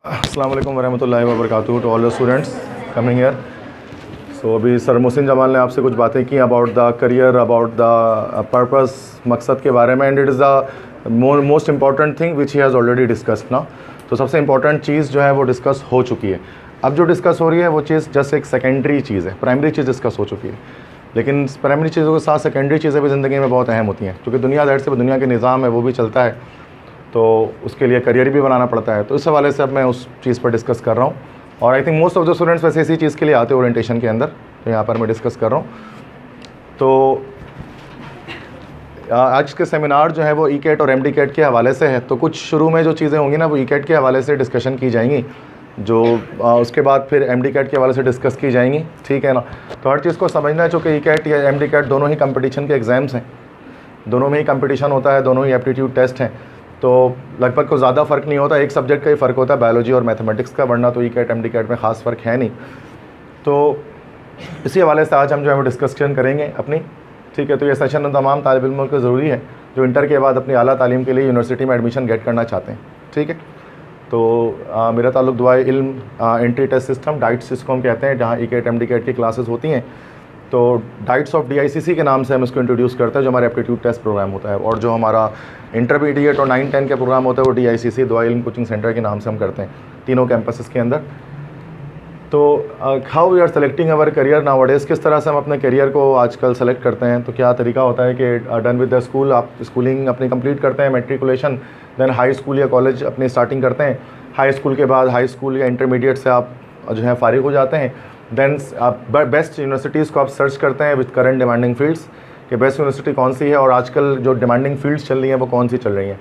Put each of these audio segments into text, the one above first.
अस्सलाम वालेकुम वरहमतुल्लाहि वबरकातुहू to all the students coming here. So अभी सर मोहसिन जमाल ने आपसे कुछ बातें की about the career, about the purpose, मकसद के बारे में, and it is the most important thing which he has already discussed ना। तो सबसे इंपॉर्टेंट चीज़ जो है वो डिस्कस हो चुकी है। अब जो डिस्कस हो रही है वो चीज़ जस्ट एक सेकेंडरी चीज़ है, प्राइमरी चीज़ डिस्कस हो चुकी है। लेकिन प्राइमरी चीज़ों के साथ सेकेंडरी चीज़ें भी ज़िंदगी में बहुत अहम होती हैं, क्योंकि दुनिया ज़ाहिर से दुनिया के निज़ाम है वो भी चलता है, तो उसके लिए करियर भी बनाना पड़ता है। तो इस हवाले से अब मैं उस चीज़ पर डिस्कस कर रहा हूँ, और I think most of the students वैसे इसी चीज़ के लिए आते हैं ओरिएंटेशन के अंदर, तो यहाँ पर मैं डिस्कस कर रहा हूँ। तो आज के सेमिनार जो है वो ई कैट और एम डी कैट के हवाले से है। तो कुछ शुरू में जो चीज़ें होंगी ना वो ई कैट के हवाले से डिस्कशन की जाएंगी, जो उसके बाद फिर एम डी कैट के हवाले से डिस्कस की जाएंगी, ठीक है ना। तो हर चीज़ को समझना है, चूँकि ई कैट या एम डी कैट दोनों ही कंपटीशन के एग्ज़ाम्स हैं, दोनों में ही कंपटीशन होता है, दोनों ही एप्टीट्यूड टेस्ट हैं। तो लगभग कोई ज़्यादा फ़र्क नहीं होता, एक सब्जेक्ट का ही फ़र्क होता है बायोलॉजी और मैथमेटिक्स का, वरना तो ECAT MDCAT में ख़ास फ़र्क है नहीं। तो इसी हवाले से आज हम जो है वो डिस्कशन करेंगे अपनी, ठीक है। तो ये सेशन तमाम तालिब इल्मों को ज़रूरी है जो इंटर के बाद अपनी आला तालीम के लिए यूनिवर्सिटी में एडमिशन गेट करना चाहते हैं, ठीक है। तो मेरा ताल्लुक दुआए इल्म एंट्री टेस्ट सिस्टम डाइट्स जिसको हम कहते हैं, जहाँ ECAT MDCAT की क्लासेस होती हैं। तो डाइट्स ऑफ DICC के नाम से हम इसको इंट्रोड्यूस करते हैं, जो हमारा एप्टीट्यूड टेस्ट प्रोग्राम होता है, और जो हमारा इंटरमीडिएट और 9-10 के प्रोग्राम होता है वो DICC दुआ इल्म कोचिंग सेंटर के नाम से हम करते हैं, तीनों कैंपसेस के अंदर। तो how we are selecting our career nowadays, किस तरह से हम अपने करियर को आजकल सेलेक्ट करते हैं। तो क्या तरीका होता है कि डन विद द स्कूल, आप स्कूलिंग अपनी कंप्लीट करते हैं, मेट्रिकुलेशन, देन हाई स्कूल या कॉलेज अपनी स्टार्टिंग करते हैं। हाई स्कूल के बाद हाई स्कूल या इंटरमीडिएट से आप जो है फारिग हो जाते हैं। देन आप बेस्ट यूनिवर्सिटीज़ को आप सर्च करते हैं विद करंट डिमांडिंग फील्ड्स, कि बेस्ट यूनिवर्सिटी कौन सी है और आजकल जो डिमांडिंग फील्ड्स चल रही हैं वो कौन सी चल रही हैं।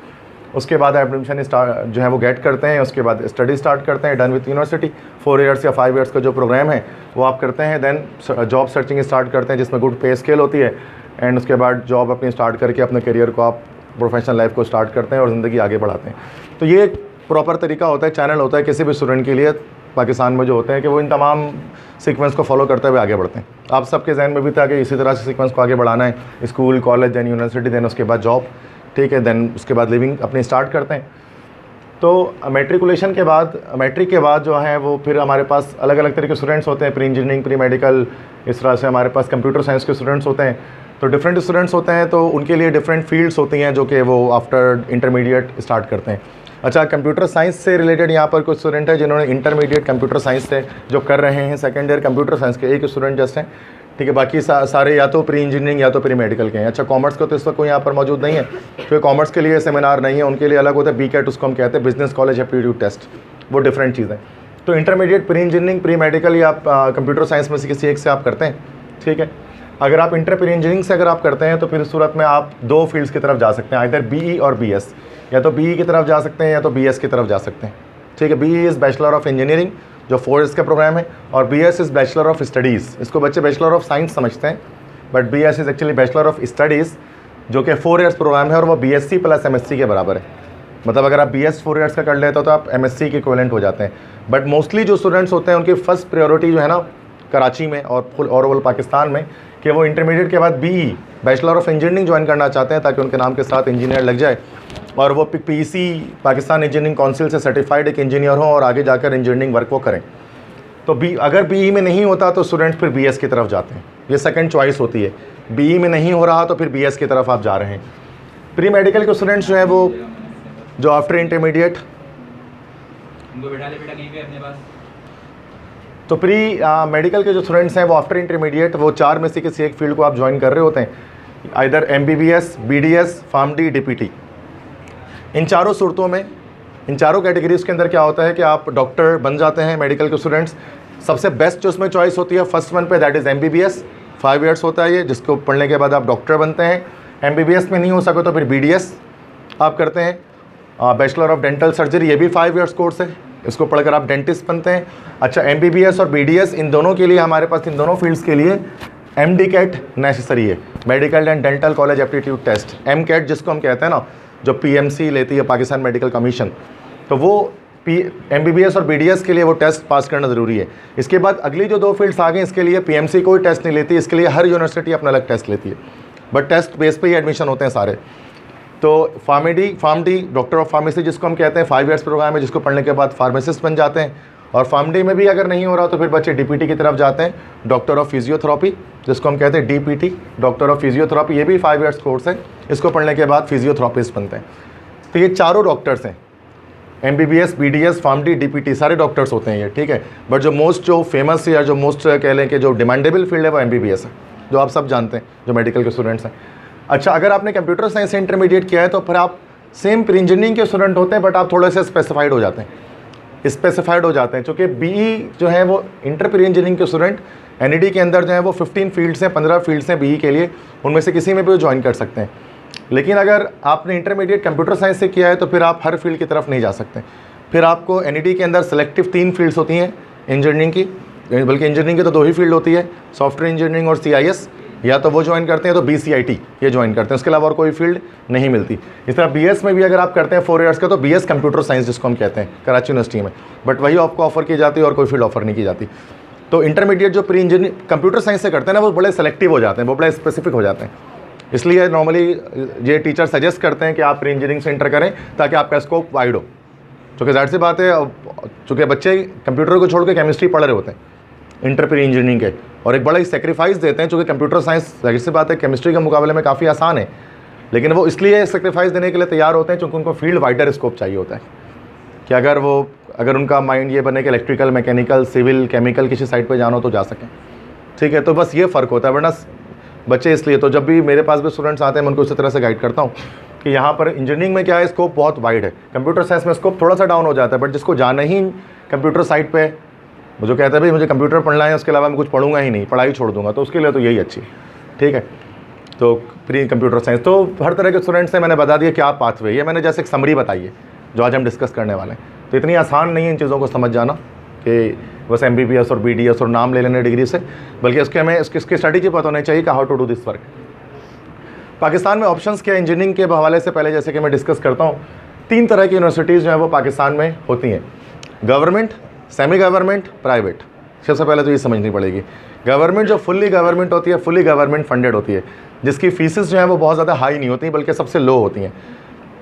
उसके बाद एडमिशन जो है वो गेट करते हैं, उसके बाद स्टडी स्टार्ट करते हैं, डन विद यूनिवर्सिटी। 4 ईयर्स या 5 ईयर्स का जो प्रोग्राम है वो आप करते हैं। देन जॉब सर्चिंग स्टार्ट करते हैं, जिसमें गुड पे स्केल होती है, एंड उसके बाद जॉब अपनी स्टार्ट करके अपने करियर को आप प्रोफेशनल लाइफ को स्टार्ट करते हैं और ज़िंदगी आगे बढ़ाते हैं। तो ये एक प्रॉपर तरीका होता है, चैनल होता है किसी भी स्टूडेंट के लिए पाकिस्तान में जो होते हैं, कि वो इन तमाम सीक्वेंस को फॉलो करते हुए आगे बढ़ते हैं। आप सबके जहन में भी था कि इसी तरह से सीक्वेंस को आगे बढ़ाना है, school, college, then university, then उसके बाद जॉब, ठीक है, देन उसके बाद लिविंग अपनी स्टार्ट करते हैं। तो मेट्रिकुलेशन के बाद, मैट्रिक के बाद जो है वो फिर हमारे पास अलग अलग तरह के स्टूडेंट्स होते हैं, प्री इंजीनियरिंग, प्री मेडिकल, इस तरह से हमारे पास कंप्यूटर साइंस के स्टूडेंट्स होते हैं। तो डिफरेंट स्टूडेंट्स होते हैं, तो उनके लिए डिफरेंट फील्ड्स होती हैं जो कि वो आफ्टर इंटरमीडिएट स्टार्ट करते हैं। अच्छा, कंप्यूटर साइंस से रिलेटेड यहाँ पर कुछ स्टूडेंट हैं जिन्होंने इंटरमीडिएट कंप्यूटर साइंस से जो कर रहे हैं, सेकेंड ईयर कंप्यूटर साइंस के एक स्टूडेंट जस्ट हैं, ठीक है। बाकी सारे या तो प्री इंजीनियरिंग या तो प्री मेडिकल के हैं। अच्छा, कॉमर्स का तो इस वक्त कोई यहाँ पर मौजूद नहीं है, क्योंकि कॉमर्स के लिए सेमिनार नहीं है, उनके लिए अलग होता है बी कैट, उसको हम कहते हैं बिजनेस कॉलेज एप्टीट्यूड टेस्ट, वो डिफरेंट चीज़ है। तो intermediate, pre engineering, pre medical या आप कंप्यूटर साइंस में से किसी एक से आप करते हैं, ठीक है। अगर आप इंटर प्री इंजीनियरिंग से अगर आप करते हैं तो फिर इस सूरत में आप 2 फील्ड्स की तरफ जा सकते हैं, इधर BE और BS, या तो BE की तरफ जा सकते हैं या तो BS की तरफ जा सकते हैं, ठीक है। BE is bachelor of engineering जो 4 ईयर्स का प्रोग्राम है, और BS is bachelor of studies. इसको बच्चे बैचलर ऑफ साइंस समझते हैं, but BS is actually bachelor of studies, जो कि 4 ईयर्स प्रोग्राम है, और वो BSc प्लस MSc के बराबर है। मतलब अगर आप BS 4 ईयर्स का कर लेते हो तो आप MSc के इक्विवेलेंट हो जाते हैं। बट मोस्टली जो स्टूडेंट्स होते हैं उनकी फ़र्स्ट प्रायोरिटी जो है ना कराची में और फुल ओवरऑल पाकिस्तान में, कि वो इंटरमीडिएट के बाद BE bachelor of engineering join करना चाहते हैं, ताकि उनके नाम के साथ इंजीनियर लग जाए और वो PEC पाकिस्तान इंजीनियरिंग काउंसिल से सर्टिफाइड एक इंजीनियर हो और आगे जाकर इंजीनियरिंग वर्क वो करें। तो अगर BE में नहीं होता तो स्टूडेंट फिर BS की तरफ जाते हैं, ये सेकंड चॉइस होती है। BE में नहीं हो रहा तो फिर BS की तरफ आप जा रहे हैं। प्री मेडिकल के स्टूडेंट्स जो हैं वो जो आफ्टर इंटरमीडिएट, तो प्री मेडिकल के जो स्टूडेंट्स हैं वो आफ्टर इंटरमीडिएट वो 4 में से किसी एक फील्ड को आप ज्वाइन कर रहे होते हैं, इधर MBBS, BDS, PharmD, DPT। इन चारों सूरतों में, इन चारों कैटेगरीज़ के अंदर क्या होता है कि आप डॉक्टर बन जाते हैं मेडिकल के स्टूडेंट्स। सबसे बेस्ट जो उसमें चॉइस होती है फर्स्ट वन पे, दैट इज़ MBBS, 5 ईयर्स होता है ये, जिसको पढ़ने के बाद आप डॉक्टर बनते हैं। MBBS में नहीं हो सके तो फिर BDS आप करते हैं, बैचलर ऑफ डेंटल सर्जरी, ये भी 5 ईयर्स कोर्स है, इसको पढ़कर आप डेंटिस्ट बनते हैं। अच्छा, MBBS और BDS इन दोनों के लिए हमारे पास, इन दोनों फील्ड्स के लिए MD कैट नेसेसरी है, medical and dental college aptitude test, M CAT जिसको हम कहते हैं ना, जो PMC लेती है पाकिस्तान मेडिकल कमीशन, तो वो MBBS और BDS के लिए वो टेस्ट पास करना ज़रूरी है। इसके बाद अगली जो 2 फील्ड्स आ गई, इसके लिए PMC कोई टेस्ट नहीं लेती, इसके लिए हर यूनिवर्सिटी अपना अलग टेस्ट लेती है, बट टेस्ट बेस पे ही एडमिशन होते हैं सारे। तो pharm D doctor of pharmacy जिसको हम कहते हैं 5 ईयर्स प्रोग्राम है, जिसको पढ़ने के बाद फार्मासिस्ट बन जाते हैं। और फार्म डी में भी अगर नहीं हो रहा तो फिर बच्चे डीपीटी की तरफ जाते हैं, डॉक्टर ऑफ फिजियोथेरेपी जिसको हम कहते हैं डीपीटी, डॉक्टर ऑफ फिजियोथेरेपी। ये भी 5 ईयर्स कोर्स है, इसको पढ़ने के बाद फिजियोथेरेपिस्ट बनते हैं। तो ये चारों डॉक्टर्स हैं, MBBS, BDS, pharm D, DPT, सारे डॉक्टर्स होते हैं ये, ठीक है। बट जो फेमस या जो मोस्ट कह लें कि जो डिमांडेबल फील्ड है वो MBBS है, जो आप सब जानते हैं जो मेडिकल के स्टूडेंट्स हैं। अच्छा, अगर आपने कंप्यूटर साइंस से इंटरमीडिएट किया है तो फिर आप सेम प्री इंजीनियरिंग के स्टूडेंट होते हैं, बट आप थोड़े से स्पेसिफाइड हो जाते हैं, चूँकि BE जो है वो इंटर प्री इंजीनियरिंग के स्टूडेंट NED के अंदर जो है वो 15 फील्ड्स हैं, 15 फील्ड्स हैं BE के लिए, उनमें से किसी में भी ज्वाइन कर सकते हैं। लेकिन अगर आपने इंटरमीडिएट कंप्यूटर साइंस से किया है तो फिर आप हर फील्ड की तरफ नहीं जा सकते। फिर आपको NED के अंदर सेलेक्टिव 3 फील्ड्स होती हैं इंजीनियरिंग की, बल्कि इंजीनियरिंग की तो 2 ही फील्ड होती है, सॉफ्टवेयर इंजीनियरिंग और CIS, या तो वो ज्वाइन करते हैं तो BCIT ये ज्वाइन करते हैं, उसके अलावा और कोई फील्ड नहीं मिलती। इस तरह BS में भी अगर आप करते हैं 4 ईयर्स का तो BS कंप्यूटर साइंस जिसको हम कहते हैं कराची यूनिवर्सिटी में, बट वही आपको ऑफर की जाती है और कोई फील्ड ऑफर नहीं की जाती। तो इंटरमीडिएट जो प्री इंजीनियरिंग कंप्यूटर साइंस से करते हैं ना वो बड़े सेलेक्टिव हो जाते हैं, वो बड़े स्पेसिफिक हो जाते हैं। इसलिए नॉर्मली ये टीचर सजेस्ट करते हैं कि आप प्री इंजीनियरिंग से इंटर करें ताकि आपका स्कोप वाइड हो। चूँकि जाहिर सी बात है, चूँकि बच्चे कंप्यूटर को छोड़ के केमिस्ट्री पढ़ रहे होते हैं इंटर प्री इंजीनियरिंग के, और एक बड़ा ही सेक्रीफाइस देते हैं, चूँकि कंप्यूटर साइंस जाहिर सी बात है केमिस्ट्री के मुकाबले में काफ़ी आसान है, लेकिन वो इसलिए सेक्रीफाइस देने के लिए तैयार होते हैं क्योंकि उनको फील्ड वाइडर स्कोप चाहिए होता है कि अगर उनका माइंड ये बने कि इलेक्ट्रिकल, मैकेनिकल, सिविल, केमिकल किसी साइड पे जाना हो तो जा सकें, ठीक है। तो बस ये फ़र्क होता है, वरना बच्चे इसलिए तो जब भी मेरे पास भी स्टूडेंट्स आते हैं मैं उनको उसी तरह से गाइड करता हूँ कि यहाँ पर इंजीनियरिंग में क्या है, स्कोप बहुत वाइड है, कंप्यूटर साइंस में स्कोप थोड़ा सा डाउन हो जाता है, बट जिसको जाना ही कंप्यूटर साइड पे, वो जो कहता है भाई मुझे कंप्यूटर पढ़ना है उसके अलावा मैं कुछ पढ़ूंगा ही नहीं, पढ़ाई छोड़ दूंगा, तो उसके लिए तो यही अच्छी, ठीक है। तो प्री कंप्यूटर साइंस तो हर तरह के स्टूडेंट्स से मैंने बता दिया क्या पाथवे, ये मैंने जैसे एक समरी बताई है जो आज हम डिस्कस करने वाले हैं। तो इतनी आसान नहीं है इन चीज़ों को समझ जाना कि बस MBBS और BDS और नाम ले लेने डिग्री से, बल्कि उसके हमें इसकी स्ट्रैटेजी पता होनी चाहिए कि how to do this work. Pakistan में ऑप्शंस क्या इंजीनियरिंग के हवाले से पहले जैसे कि मैं डिस्कस करता हूँ, 3 तरह की यूनिवर्सिटीज़ जो है वो पाकिस्तान में होती हैं, गवर्नमेंट, सेमी गवर्नमेंट, प्राइवेट। सबसे पहले तो ये समझनी पड़ेगी, गवर्नमेंट जो फुल्ली गवर्नमेंट होती है, फुल्ली गवर्नमेंट फंडेड होती है, जिसकी फीसेस जो है वो बहुत ज़्यादा हाई नहीं होती बल्कि सबसे लो होती हैं,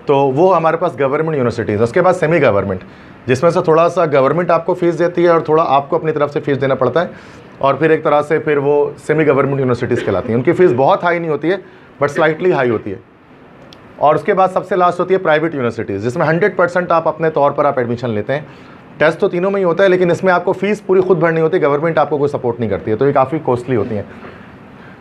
तो वो हमारे पास गवर्नमेंट यूनिवर्सिटीज़ है। उसके बाद सेमी गवर्नमेंट, जिसमें से थोड़ा सा गवर्नमेंट आपको फ़ीस देती है और थोड़ा आपको अपनी तरफ से फ़ीस देना पड़ता है, और फिर एक तरह से फिर वो सेमी गवर्नमेंट यूनिवर्सिटीज़ कहलाती हैं। उनकी फ़ीस बहुत हाई नहीं होती है बट स्लाइटली हाई होती है। और उसके बाद सबसे लास्ट होती है प्राइवेट यूनिवर्सिटीज़, जिसमें 100% आप अपने तौर पर आप एडमिशन लेते हैं। टेस्ट तो तीनों में ही होता है, लेकिन इसमें आपको फ़ीस पूरी खुद भरनी होती है, गवर्नमेंट आपको कोई सपोर्ट नहीं करती है, तो ये काफ़ी कॉस्टली होती हैं।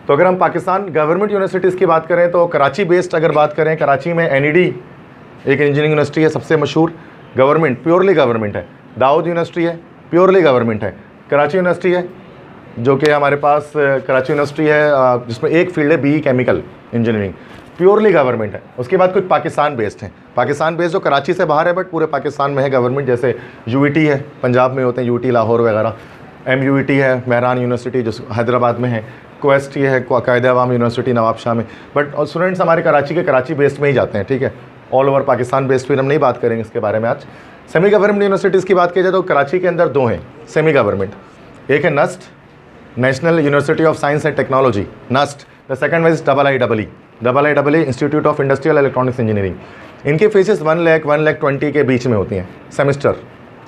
तो अगर हम पाकिस्तान गवर्नमेंट यूनिवर्सिटीज़ की बात करें तो कराची बेस्ड अगर बात करें, कराची में NED एक इंजीनियरिंग यूनिवर्सिटी है सबसे मशहूर, गवर्नमेंट, प्योरली गवर्नमेंट है। दाऊद यूनिवर्सिटी है, प्योरली गवर्नमेंट है। कराची यूनिवर्सिटी है जो कि हमारे पास कराची यूनिवर्सिटी है जिसमें एक फील्ड है BE chemical engineering, purely government है। उसके बाद कुछ पाकिस्तान बेस्ड हैं, पाकिस्तान बेस्ड जो कराची से बाहर है बट पूरे पाकिस्तान में है गवर्नमेंट, जैसे UET है, पंजाब में होते हैं UET लाहौर वगैरह, MUET है मेहरान यूनिवर्सिटी जो हैदराबाद में है, क्वेस्ट ये है कायदे अवाम यूनिवर्सिटी नवाबशाह में। बट स्टूडेंट्स हमारे कराची के कराची बेस्ड में ही जाते हैं, ठीक है। ऑल ओवर पाकिस्तान बेस्ड फिर हम नहीं बात करेंगे इसके बारे में आज। सेमी गवर्नमेंट यूनिवर्सिटीज़ की बात की जाए तो कराची के अंदर 2 हैं सेमी गवर्नमेंट, एक है NUST, national university of science and technology, NUST। The second is IIEE, institute of industrial electronics engineering. इनकी फीसेस 1 लाख 1,20,000 के बीच में होती हैं सेमेस्टर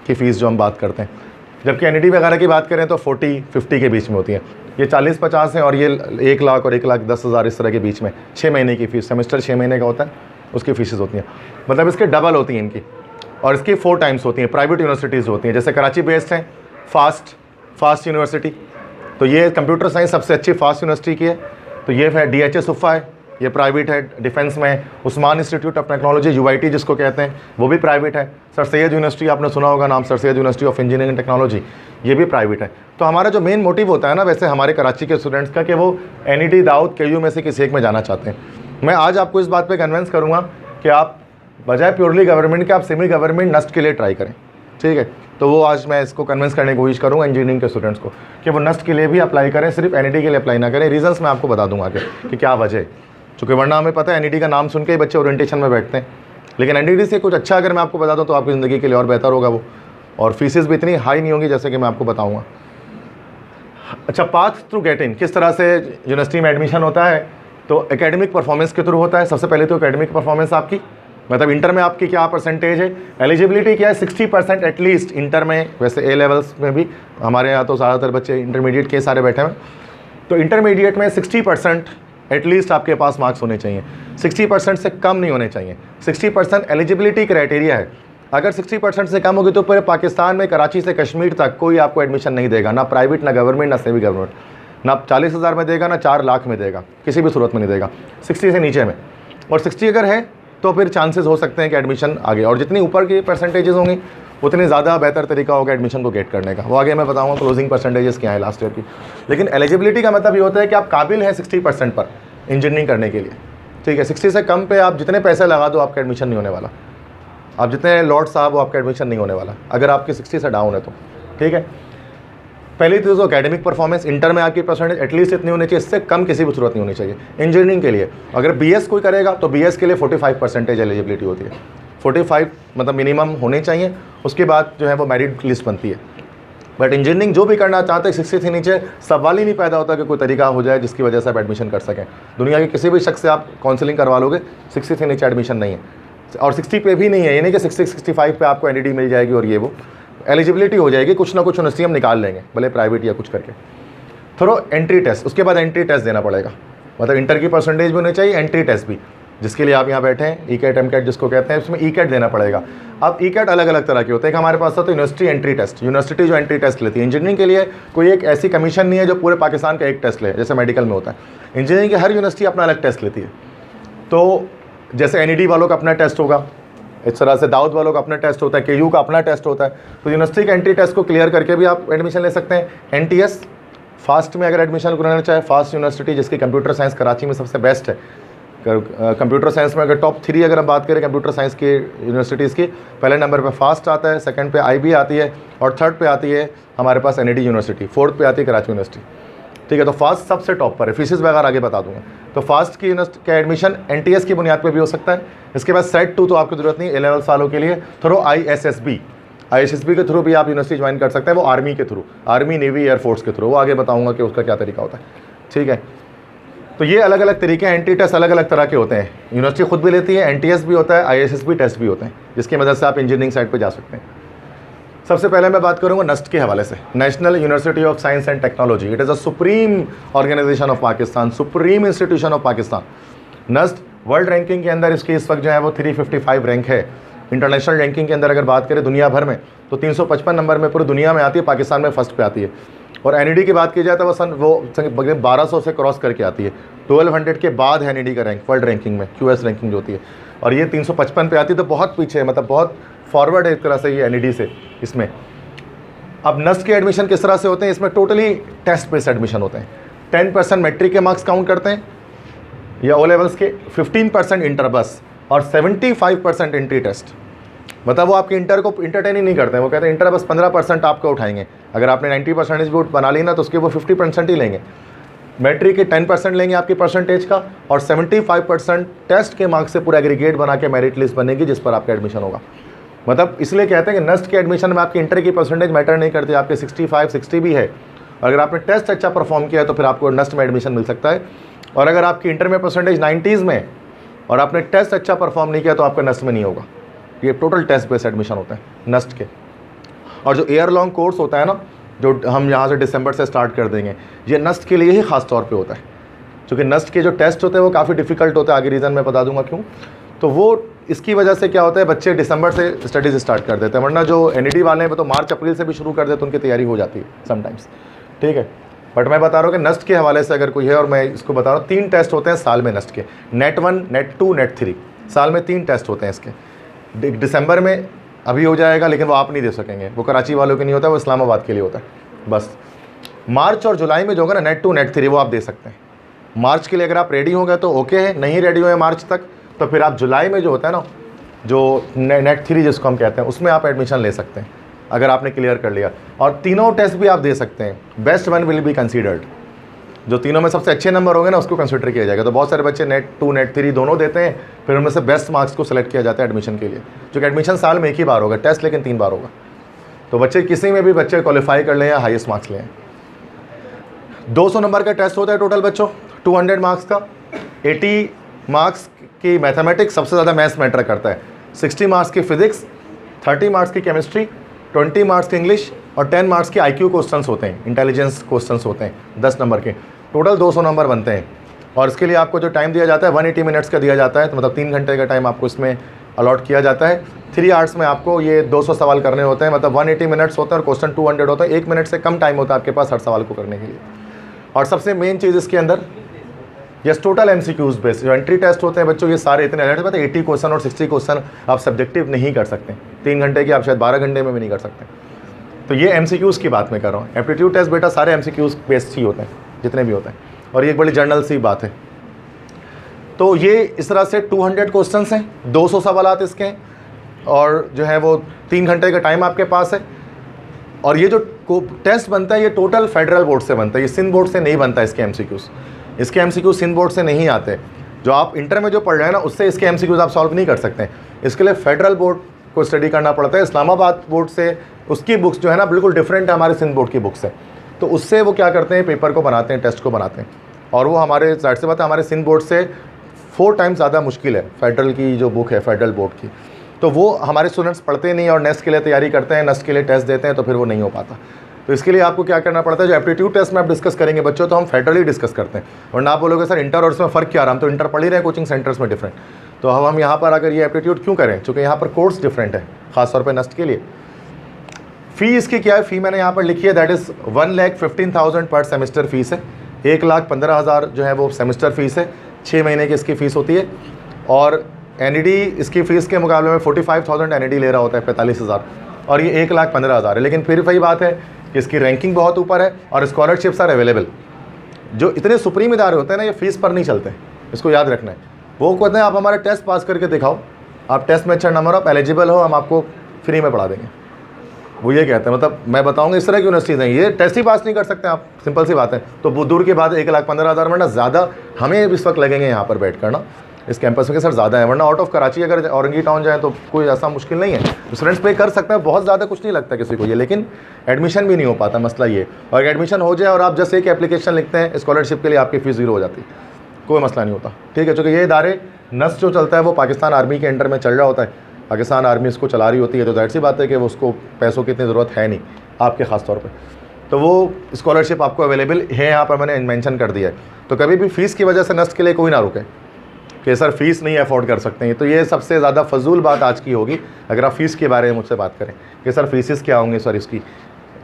की फ़ीस जो हम बात करते हैं, जबकि NED वगैरह की बात करें तो 40-50 के बीच में होती है। ये 40-50 है और ये 1 लाख और 1,10,000 इस तरह के बीच में 6 महीने की फ़ीस, सेमेस्टर 6 महीने का होता है, उसकी फीसेस होती हैं, मतलब इसके डबल होती हैं इनकी, और इसकी 4 टाइम्स होती हैं। प्राइवेट यूनिवर्सिटीज़ होती हैं, जैसे कराची बेस्ड हैं फास्ट यूनिवर्सिटी, तो ये कंप्यूटर साइंस सबसे अच्छी फास्ट यूनिवर्सिटी की है। तो ये है DHS उफ़ा है, ये प्राइवेट है, डिफेंस में है। Usman institute of technology UIT जिसको कहते हैं वो भी प्राइवेट है। सर सैयद यूनिवर्सिटी आपने सुना होगा नाम, sir Syed university of engineering and technology, ये भी प्राइवेट है। तो हमारा जो मेन मोटिव होता है ना वैसे हमारे कराची के स्टूडेंट्स का कि वो NED दाऊद KU में से किसी एक में जाना चाहते हैं। मैं आज आपको इस बात पर कन्विंस करूँगा कि आप बजाय प्योरली गवर्नमेंट के आप सेमी गवर्नमेंट NUST के लिए ट्राई करें, ठीक है। तो वो आज मैं इसको कन्विंस करने की कोशिश करूँगा इंजीनियरिंग के स्टूडेंट्स को कि वो NUST के लिए भी अप्लाई करें, सिर्फ NED के लिए अप्लाई ना करें। रीजंस मैं आपको बता दूंगा आगे कि क्या वजह है, चूँकि वरना हमें पता है NED का नाम सुन के ही बच्चे ओरिएंटेशन में बैठते हैं, लेकिन NED से कुछ अच्छा अगर मैं आपको बता दूँ तो आपकी ज़िंदगी के लिए और बेहतर होगा वो, और फीसेस भी इतनी हाई नहीं होंगी जैसे कि मैं आपको बताऊँगा। अच्छा, पाथ थ्रू गेट इन, किस तरह से यूनिवर्सिटी में एडमिशन होता है तो एकेडमिक परफॉर्मेंस के थ्रू होता है। सबसे पहले तो एकेडमिक परफॉर्मेंस आपकी, मतलब इंटर में आपकी क्या परसेंटेज है, एलिजिबिलिटी क्या है, 60% एटलीस्ट इंटर में, वैसे ए लेवल्स में भी हमारे यहाँ तो ज़्यादातर बच्चे इंटरमीडिएट के सारे बैठे हैं, तो इंटरमीडिएट में 60% एटलीस्ट आपके पास मार्क्स होने चाहिए, 60% से कम नहीं होने चाहिए। 60% एलिजिबिलिटी क्राइटेरिया है। अगर 60% से कम होगी तो पूरे पाकिस्तान में कराची से कश्मीर तक कोई आपको एडमिशन नहीं देगा, ना प्राइवेट, ना गवर्नमेंट, ना सेमी गवर्नमेंट, ना 40,000 में देगा, ना 4 लाख में देगा, किसी भी सूरत में नहीं देगा 60 से नीचे में। और 60 अगर है तो फिर चांसेस हो सकते हैं कि एडमिशन आगे, और जितनी ऊपर की परसेंटेजेस होंगी उतनी ज़्यादा बेहतर तरीका होगा एडमिशन को गेट करने का। वो आगे मैं बताऊँगा क्लोजिंग परसेंटेजेस क्या है लास्ट ईयर की। लेकिन एलिजिबिलिटी का मतलब ये होता है कि आप काबिल हैं 60% पर इंजीनियरिंग करने के लिए, ठीक है। 60 से कम पे आप जितने पैसे लगा दो आपका एडमिशन नहीं होने वाला, आप जितने लॉर्ड साहब हो आपका एडमिशन नहीं होने वाला अगर आपकी 60 से डाउन है तो, ठीक है। पहली चीज़ तो एकेडमिक परफॉर्मेंस, इंटर में आपकी परसेंटेज एटलीस्ट इतनी होनी चाहिए, इससे कम किसी भी सूरत नहीं होनी चाहिए। इंजीनियरिंग के लिए अगर बीएस कोई करेगा तो बीएस के लिए 45% एलिजिबिलिटी होती है, 45 मतलब मिनिमम होने चाहिए, उसके बाद जो है वो मेरिट लिस्ट बनती है। बट इंजीनियरिंग जो भी करना चाहते हैं 60 से नीचे सवाल ही नहीं पैदा होता कि कोई तरीका हो जाए जिसकी वजह से आप एडमिशन कर सकें। दुनिया के किसी भी शख्स से आप काउंसलिंग करवा लोगे, 60 से नीचे एडमिशन नहीं है, और 60 पे भी नहीं है, ये नहीं कि 60-65 पे आपको एनईडी मिल जाएगी और ये वो एलिजिबिलिटी हो जाएगी, कुछ ना कुछ यूनिवर्सिटी हम निकाल लेंगे, भले प्राइवेट या कुछ करके थ्रो एंट्री टेस्ट। उसके बाद एंट्री टेस्ट देना पड़ेगा, मतलब इंटर की परसेंटेज भी होनी चाहिए, एंट्री टेस्ट भी, जिसके लिए आप यहाँ बैठे हैं, ई कैट एम कैट जिसको कहते हैं, उसमें ई कैट देना पड़ेगा। अब ई कैट अलग अलग तरह के होते हैं। हमारे पास तो यूनिवर्सिटी एंट्री टेस्ट, यूनिवर्सिटी जो एंट्री टेस्ट लेती है। इंजीनियरिंग के लिए कोई एक ऐसी कमीशन नहीं है जो पूरे पाकिस्तान का एक टेस्ट ले, जैसे मेडिकल में होता है। इंजीनियरिंग की हर यूनिवर्सिटी अपना अलग टेस्ट लेती है। तो जैसे एनईडी वालों का अपना टेस्ट होगा, इस तरह से दाऊद वालों का अपना टेस्ट होता है, केयू का अपना टेस्ट होता है। तो यूनिवर्सिटी के एंट्री टेस्ट को क्लियर करके भी आप एडमिशन ले सकते हैं। एनटीएस फास्ट में अगर एडमिशन कराना चाहे, फास्ट यूनिवर्सिटी जिसकी कंप्यूटर साइंस कराची में सबसे बेस्ट है। कंप्यूटर साइंस में अगर टॉप 3 अगर हम बात करें कंप्यूटर साइंस की यूनिवर्सिटीज़ की, पहले नंबर पे फास्ट आता है, सेकंड पे आईबी आती है, और थर्ड पे आती है हमारे पास एनईडी यूनिवर्सिटी, फोर्थ पे आती है कराची यूनिवर्सिटी, ठीक है। तो फास्ट सबसे टॉप पर है, फीसेस वगैरह आगे बता दूंगा। तो फास्ट की का एडमिशन एनटीएस की बुनियाद पे भी हो सकता है। इसके बाद सेट 2 तो आपकी जरूरत नहीं, A-लेवल सालों के लिए थ्रो आईएसएसबी के थ्रू भी आप यूनिवर्सिटी ज्वाइन कर सकते हैं, वो आर्मी के थ्रू, आर्मी, नेवी, एयरफोर्स के थ्रू, वो आगे बताऊंगा कि उसका क्या तरीका होता है, ठीक है। तो ये अलग अलग तरीके हैं, एंट्री टेस्ट अलग अलग तरह के होते हैं, यूनिवर्सिटी खुद भी लेती है, एनटीएस भी होता है, आईएसएसबी टेस्ट भी होते हैं, जिसकी मदद से आप इंजीनियरिंग साइड पर जा सकते हैं। सबसे पहले मैं बात करूंगा नस्ट के हवाले से, national university of science and technology. It is a supreme organisation of Pakistan, supreme institution of Pakistan. NUST world ranking के अंदर इसकी इस वक्त जो है वो 355 रैंक है। इंटरनेशनल रैंकिंग के अंदर अगर बात करें दुनिया भर में तो 355 नंबर में पूरी दुनिया में आती है, पाकिस्तान में फर्स्ट पे आती है। और एनईडी की बात की जाए तो वो 1200 से क्रॉस करके आती है, 1200 के बाद है एनईडी का रैंक वर्ल्ड रैंकिंग में, क्यूएस रैंकिंग जो होती है, और ये 355 पे आती है, तो बहुत पीछे है, मतलब बहुत फॉरवर्ड है एक तरह से ये एनईडी से इसमें। अब नस्ट के एडमिशन किस तरह से होते हैं, इसमें टोटली टेस्ट बेस्ड एडमिशन होते हैं। 10% मैट्रिक के मार्क्स काउंट करते हैं या ओ लेवल्स के, 15% इंटर बस, और 75% एंट्री टेस्ट। मतलब वो आपके इंटर को इंटरटेन ही नहीं करते हैं, वो कहते हैं इंटर बस 15% आपको उठाएंगे। अगर आपने 90% भी बना ली ना तो उसके वो 50% ही लेंगे। मैट्रिक के 10% लेंगे आपकी परसेंटेज का, और 75% टेस्ट के मार्क्स से पूरा एग्रीगेट बना के मेरिट लिस्ट बनेगी जिस पर आपका एडमिशन होगा। मतलब इसलिए कहते हैं कि नस्ट के एडमिशन में आपकी इंटर की परसेंटेज मैटर नहीं करती, आपके 65-60 भी है, अगर आपने टेस्ट अच्छा परफॉर्म किया है तो फिर आपको नस्ट में एडमिशन मिल सकता है। और अगर आपकी इंटर में परसेंटेज 90s में और आपने टेस्ट अच्छा परफॉर्म नहीं किया तो आपका नस्ट में नहीं होगा। ये टोटल टेस्ट बेस्ड एडमिशन होते हैं नस्ट के। और जो ईयर लॉन्ग कोर्स होता है ना, जो हम यहाँ से दिसंबर से स्टार्ट कर देंगे, ये नस्ट के लिए ही खास तौर पे होता है, क्योंकि नस्ट के जो टेस्ट होते हैं वो काफ़ी डिफिकल्ट होते हैं, आगे रीज़न मैं बता दूंगा क्यों। तो वो इसकी वजह से क्या होता है, बच्चे दिसंबर से स्टडीज़ स्टार्ट कर देते हैं, वरना जो एनईडी वाले हैं वो तो मार्च अप्रैल से भी शुरू कर देते हैं, उनकी तैयारी हो जाती है समटाइम्स, ठीक है। बट मैं बता रहा हूँ कि नस्ट के हवाले से अगर कोई है, और मैं इसको बता रहा हूँ 3 टेस्ट होते हैं साल में नस्ट के, नेट 1, नेट 2, नेट 3, साल में 3 टेस्ट होते हैं इसके। दिसंबर में अभी हो जाएगा, लेकिन वो आप नहीं दे सकेंगे, वो कराची वालों के नहीं होता, वो इस्लामाबाद के लिए होता है बस। मार्च और जुलाई में जो होगा ना नेट 2, नेट 3, वो आप दे सकते हैं। मार्च के लिए अगर आप रेडी होंगे तो ओके है, नहीं रेडी हुए मार्च तक तो फिर आप जुलाई में जो होता है ना, जो नेट 3 जिसको हम कहते हैं, उसमें आप एडमिशन ले सकते हैं अगर आपने क्लियर कर लिया। और तीनों टेस्ट भी आप दे सकते हैं, best one will be considered. जो तीनों में सबसे अच्छे नंबर होंगे ना उसको कंसिडर किया जाएगा। तो बहुत सारे बच्चे नेट 2, नेट 3 दोनों देते हैं, फिर उनमें से बेस्ट मार्क्स को सेलेक्ट किया जाता है एडमिशन के लिए, जो कि एडमिशन साल में 1 ही बार होगा, टेस्ट लेकिन 3 बार होगा। तो बच्चे किसी में भी बच्चे क्वालिफाई कर लें या हाईएस्ट मार्क्स लें। 200 नंबर का टेस्ट होता है टोटल बच्चों, 200 मार्क्स का, 80 मार्क्स की मैथमेटिक्स, सबसे ज़्यादा मैथ्स मैटर करता है, 60 मार्क्स की फिजिक्स, 30 मार्क्स की केमिस्ट्री, 20 मार्क्स की इंग्लिश और 10 मार्क्स के IQ क्वेश्चंस होते हैं, इंटेलिजेंस क्वेश्चंस होते हैं 10 नंबर के। टोटल 200 नंबर बनते हैं और इसके लिए आपको जो टाइम दिया जाता है 180 मिनट्स का दिया जाता है, तो मतलब 3 घंटे का टाइम आपको इसमें अलॉट किया जाता है। 3 आवर्स में आपको ये 200 सवाल करने होते हैं, मतलब 180 मिनट्स होते हैं और क्वेश्चन 200 होता है। 1 मिनट से कम टाइम होता है आपके पास हर सवाल को करने के लिए। और सबसे मेन चीज़ इसके अंदर यस टोटल MCQs बेस्ड जो एंट्री टेस्ट होते हैं बच्चों, ये सारे इतने अलर्ट पता है 80 क्वेश्चन और 60 क्वेश्चन आप सब्जेक्टिव नहीं कर सकते, 3 घंटे की आप शायद 12 घंटे में भी नहीं कर सकते। तो ये MCQs की बात मैं कर रहा हूँ। एप्टीट्यूड टेस्ट बेटा सारे MCQs बेस्ड ही होते हैं जितने भी होते हैं, और ये एक बड़ी जनरल सी बात है। तो ये इस तरह से 200 क्वेश्चन हैं, 200 सवाल इसके हैं और जो है वो 3 घंटे का टाइम आपके पास है। और ये जो टेस्ट बनता है ये टोटल फेडरल बोर्ड से बनता है, ये सिंध बोर्ड से नहीं बनता है इसके MCQs। इसके MCQs सिंध बोर्ड से नहीं आते। जो आप इंटर में जो पढ़ रहे हैं ना उससे इसके MCQs आप सॉल्व नहीं कर सकते। इसके लिए फेडरल बोर्ड को स्टडी करना पड़ता है। इस्लामाबाद बोर्ड से उसकी बुक्स जो है ना बिल्कुल डिफरेंट है हमारे सिंध बोर्ड की बुक से। तो उससे वो क्या करते हैं, पेपर को बनाते हैं, टेस्ट को बनाते हैं, और वो हमारे जाहिर सी बात है हमारे सिंध बोर्ड से 4 टाइम्स ज़्यादा मुश्किल है फेडरल की जो बुक है फेडरल बोर्ड की। तो वो हमारे स्टूडेंट्स पढ़ते नहीं और नेक्स्ट के लिए तैयारी करते हैं, नेक्स्ट के लिए टेस्ट देते हैं, तो फिर वो नहीं हो पाता। तो इसके लिए आपको क्या करना पड़ता है, जो एप्टीट्यूड टेस्ट में आप डिस्कस करेंगे बच्चों तो हम फेडरली डिस्कस करते हैं। और ना आप बोलोगे सर इंटर और इसमें फ़र्क क्या रहा, हम तो इंटर पढ़ ही रहे हैं कोचिंग सेंटर्स में डिफरेंट। तो हम यहाँ पर अगर ये एप्टीट्यूड क्यों करें, चूँकि यहाँ पर कोर्स डिफरेंट है खासतौर पर नस्ट के लिए। फ़ी इसकी क्या है, फ़ी मैंने यहाँ पर लिखी है, दैट इज़ 1,15,000 पर सेमेस्टर फ़ीस है। 1,15,000 जो है वो सेमेस्टर फ़ीस है, 6 महीने की इसकी फ़ीस होती है। और NED इसकी फ़ीस के मुकाबले में 45,000 NED ले रहा होता है, 45,000, और ये 1,15,000 है। लेकिन फिर वही बात है कि इसकी रैंकिंग बहुत ऊपर है और स्कॉलरशिप्स आर अवेलेबल। जो इतने सुप्रीम इदारे होते हैं ना ये फ़ीस पर नहीं चलते, इसको याद रखना है। वो कहते हैं आप हमारे टेस्ट पास करके दिखाओ, आप टेस्ट में अच्छा नंबर आप एलिजिबल हो, हम आपको फ्री में पढ़ा देंगे। वो ये कहते हैं, मतलब मैं बताऊंगा इस तरह की यूनिवर्सिटीज़ हैं, ये टेस्ट ही पास नहीं कर सकते आप, सिंपल सी बात है। तो बहुत दूर की बात है, 1,15,000 वरना ज़्यादा हमें इस वक्त लगेंगे यहाँ पर बैठ करना इस कैंपस में, सर ज़्यादा है। वरना आउट ऑफ कराची अगर औरंगी टाउन जाए तो कोई ऐसा मुश्किल नहीं है, स्टूडेंट्स पे कर सकते हैं, बहुत ज़्यादा कुछ नहीं लगता किसी को ये। लेकिन एडमिशन भी नहीं हो पाता, मसला ये। और एडमिशन हो जाए और आप जैसे एक एप्लीकेशन लिखते हैं स्कॉलरशिप के लिए, आपकी फ़ीस 0 हो जाती है, कोई मसला नहीं होता। ठीक है, चूँकि ये इदारे नस्ट जो चलता है वो पाकिस्तान आर्मी के अंडर में चल रहा होता है, पाकिस्तान आर्मी इसको चला रही होती है, तो जाहिर सी बात है कि वो उसको पैसों की इतनी ज़रूरत है नहीं आपके ख़ास तौर पे। तो वो स्कॉलरशिप आपको अवेलेबल है, यहाँ पर मैंने मेंशन कर दिया है। तो कभी भी फ़ीस की वजह से नस्ट के लिए कोई ना रुके कि सर फ़ीस नहीं अफोर्ड कर सकते हैं। तो ये सबसे ज़्यादा फजूल बात आज की होगी अगर आप फ़ीस के बारे में मुझसे बात करें कि सर फीसिस क्या होंगे सर इसकी।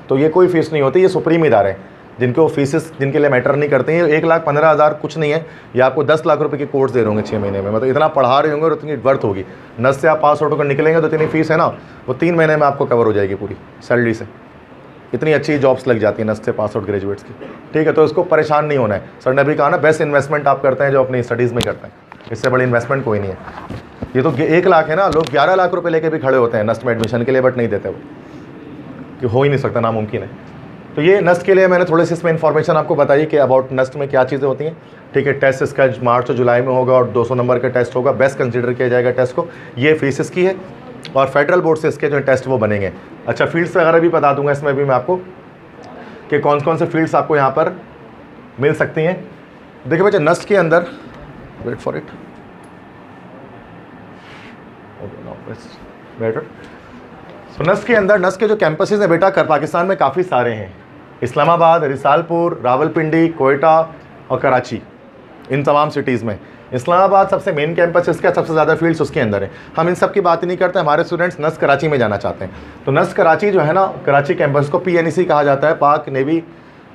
तो ये कोई फ़ीस नहीं होती, ये सुप्रीम इदारे हैं जिनको फीसिस जिनके लिए मैटर नहीं करते हैं। 1,15,000 कुछ नहीं है, ये आपको 10 लाख रुपए के कोर्स दे रहे होंगे 6 महीने में, मतलब इतना पढ़ा रहे होंगे और उतनी वर्थ होगी। नस से आप पास आउट होकर निकलेंगे तो इतनी फ़ीस है ना, वो 3 महीने में आपको कवर हो जाएगी पूरी सैलरी से। इतनी अच्छी जॉब्स लग जाती हैं नस से पास आउट ग्रेजुएट्स की। ठीक है, तो इसको परेशान नहीं होना है। सर ने भी कहा ना, बेस्ट इन्वेस्टमेंट आप करते हैं जो अपनी स्टडीज़ में करते हैं, इससे बड़ी इन्वेस्टमेंट कोई नहीं है। ये तो 1 लाख है ना, लोग 11 लाख रुपए लेके भी खड़े होते हैं नस्ट में एडमिशन के लिए, बट नहीं देते वो, कि हो ही नहीं सकता, नामुमकिन है। तो ये नस्ट के लिए मैंने थोड़ी सी इसमें इन्फॉर्मेशन आपको बताई कि अबाउट नस्ट में क्या चीज़ें होती हैं। ठीक है, टेस्ट इसका मार्च और जुलाई में होगा और 200 नंबर का टेस्ट होगा, बेस्ट कंसीडर किया जाएगा टेस्ट को। ये फीस इसकी है और फेडरल बोर्ड से इसके जो टेस्ट वो बनेंगे। अच्छा, फील्ड्स वगैरह भी बता दूंगा इसमें भी मैं आपको कि कौन कौन से फील्ड्स आपको यहाँ पर मिल सकती हैं। देखिए बच्चे, नस्ट के अंदर, वेट फॉर इट, बेटर। तो नस्ट के अंदर, नस्ट के जो कैंपसेस हैं बेटा पाकिस्तान में काफ़ी सारे हैं। इस्लामाबाद, रिसालपुर, रावलपिंडी, कोयटा और कराची, इन तमाम सिटीज़ में। इस्लामाबाद सबसे मेन कैंपस है इसका, सबसे ज़्यादा फील्ड्स उसके अंदर है। हम इन सब की बात नहीं करते, हमारे स्टूडेंट्स नस्ट कराची में जाना चाहते हैं। तो नस्ट कराची जो है ना, कराची कैंपस को PNEC कहा जाता है, पाक नेवी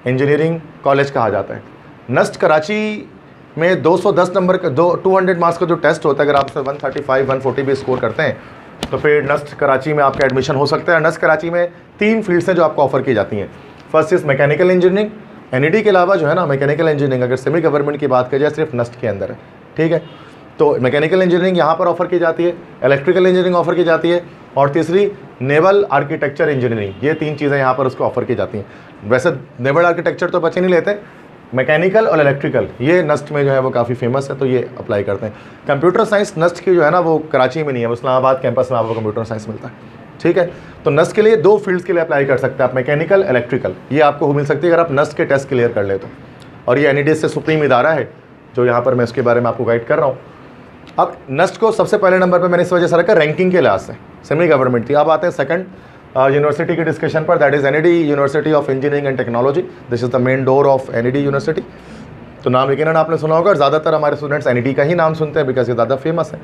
इंजीनियरिंग कॉलेज कहा जाता है। नस्ट कराची में 210 नंबर का 200 मार्क्स का जो टेस्ट होता है, अगर आप उसमें 135 140 भी स्कोर करते हैं तो फिर नस्ट कराची में आपका एडमिशन हो सकता है। नस्ट कराची में 3 फील्ड्स हैं जो आपको ऑफर की जाती हैं। First is mechanical engineering. NED के अलावा जो है ना मैकेनिकल इंजीनियरिंग अगर सेमी गवर्नमेंट की बात की जाए सिर्फ नस्ट के अंदर है। ठीक है, तो मैकेनिकल इंजीनियरिंग यहाँ पर ऑफर की जाती है, इलेक्ट्रिकल इंजीनियरिंग ऑफर की जाती है, और तीसरी नेवल आर्किटेक्चर इंजीनियरिंग। ये 3 चीज़ें यहाँ पर उसको ऑफर की जाती हैं। वैसे नेवल आर्किटेक्चर तो बच्चे नहीं लेते, मैकेनिकल और इलेक्ट्रिकल ये नस्ट में जो है वो काफ़ी फेमस है, तो ये अप्लाई करते हैं। कंप्यूटर साइंस नस्ट की जो है ना वो कराची में नहीं है, इस्लामाबाद कैंपस में आपको कंप्यूटर साइंस मिलता है। ठीक है, तो नस्ट के लिए 2 फील्ड्स के लिए अप्लाई कर सकते हैं आप, मैकेनिकल, इलेक्ट्रिकल। ये आपको मिल सकती है अगर आप नस्ट के टेस्ट क्लियर कर ले तो। और ये NED से सुप्रीम इदारा है, जो यहाँ पर मैं उसके बारे में आपको गाइड कर रहा हूँ। अब नस्ट को सबसे पहले नंबर पे मैंने इस वजह से रखा रैंकिंग के लिहाज से, सेमी गवर्नमेंट थी। अब आते हैं सेकंड यूनिवर्सिटी की डिस्कशन पर, that is NED university of engineering and technology. This is the main door of NED university. तो नाम यकीनन आपने सुना होगा, ज़्यादातर हमारे स्टूडेंट्स NED का ही नाम सुनते हैं बिकॉज ये ज़्यादा फेमस है,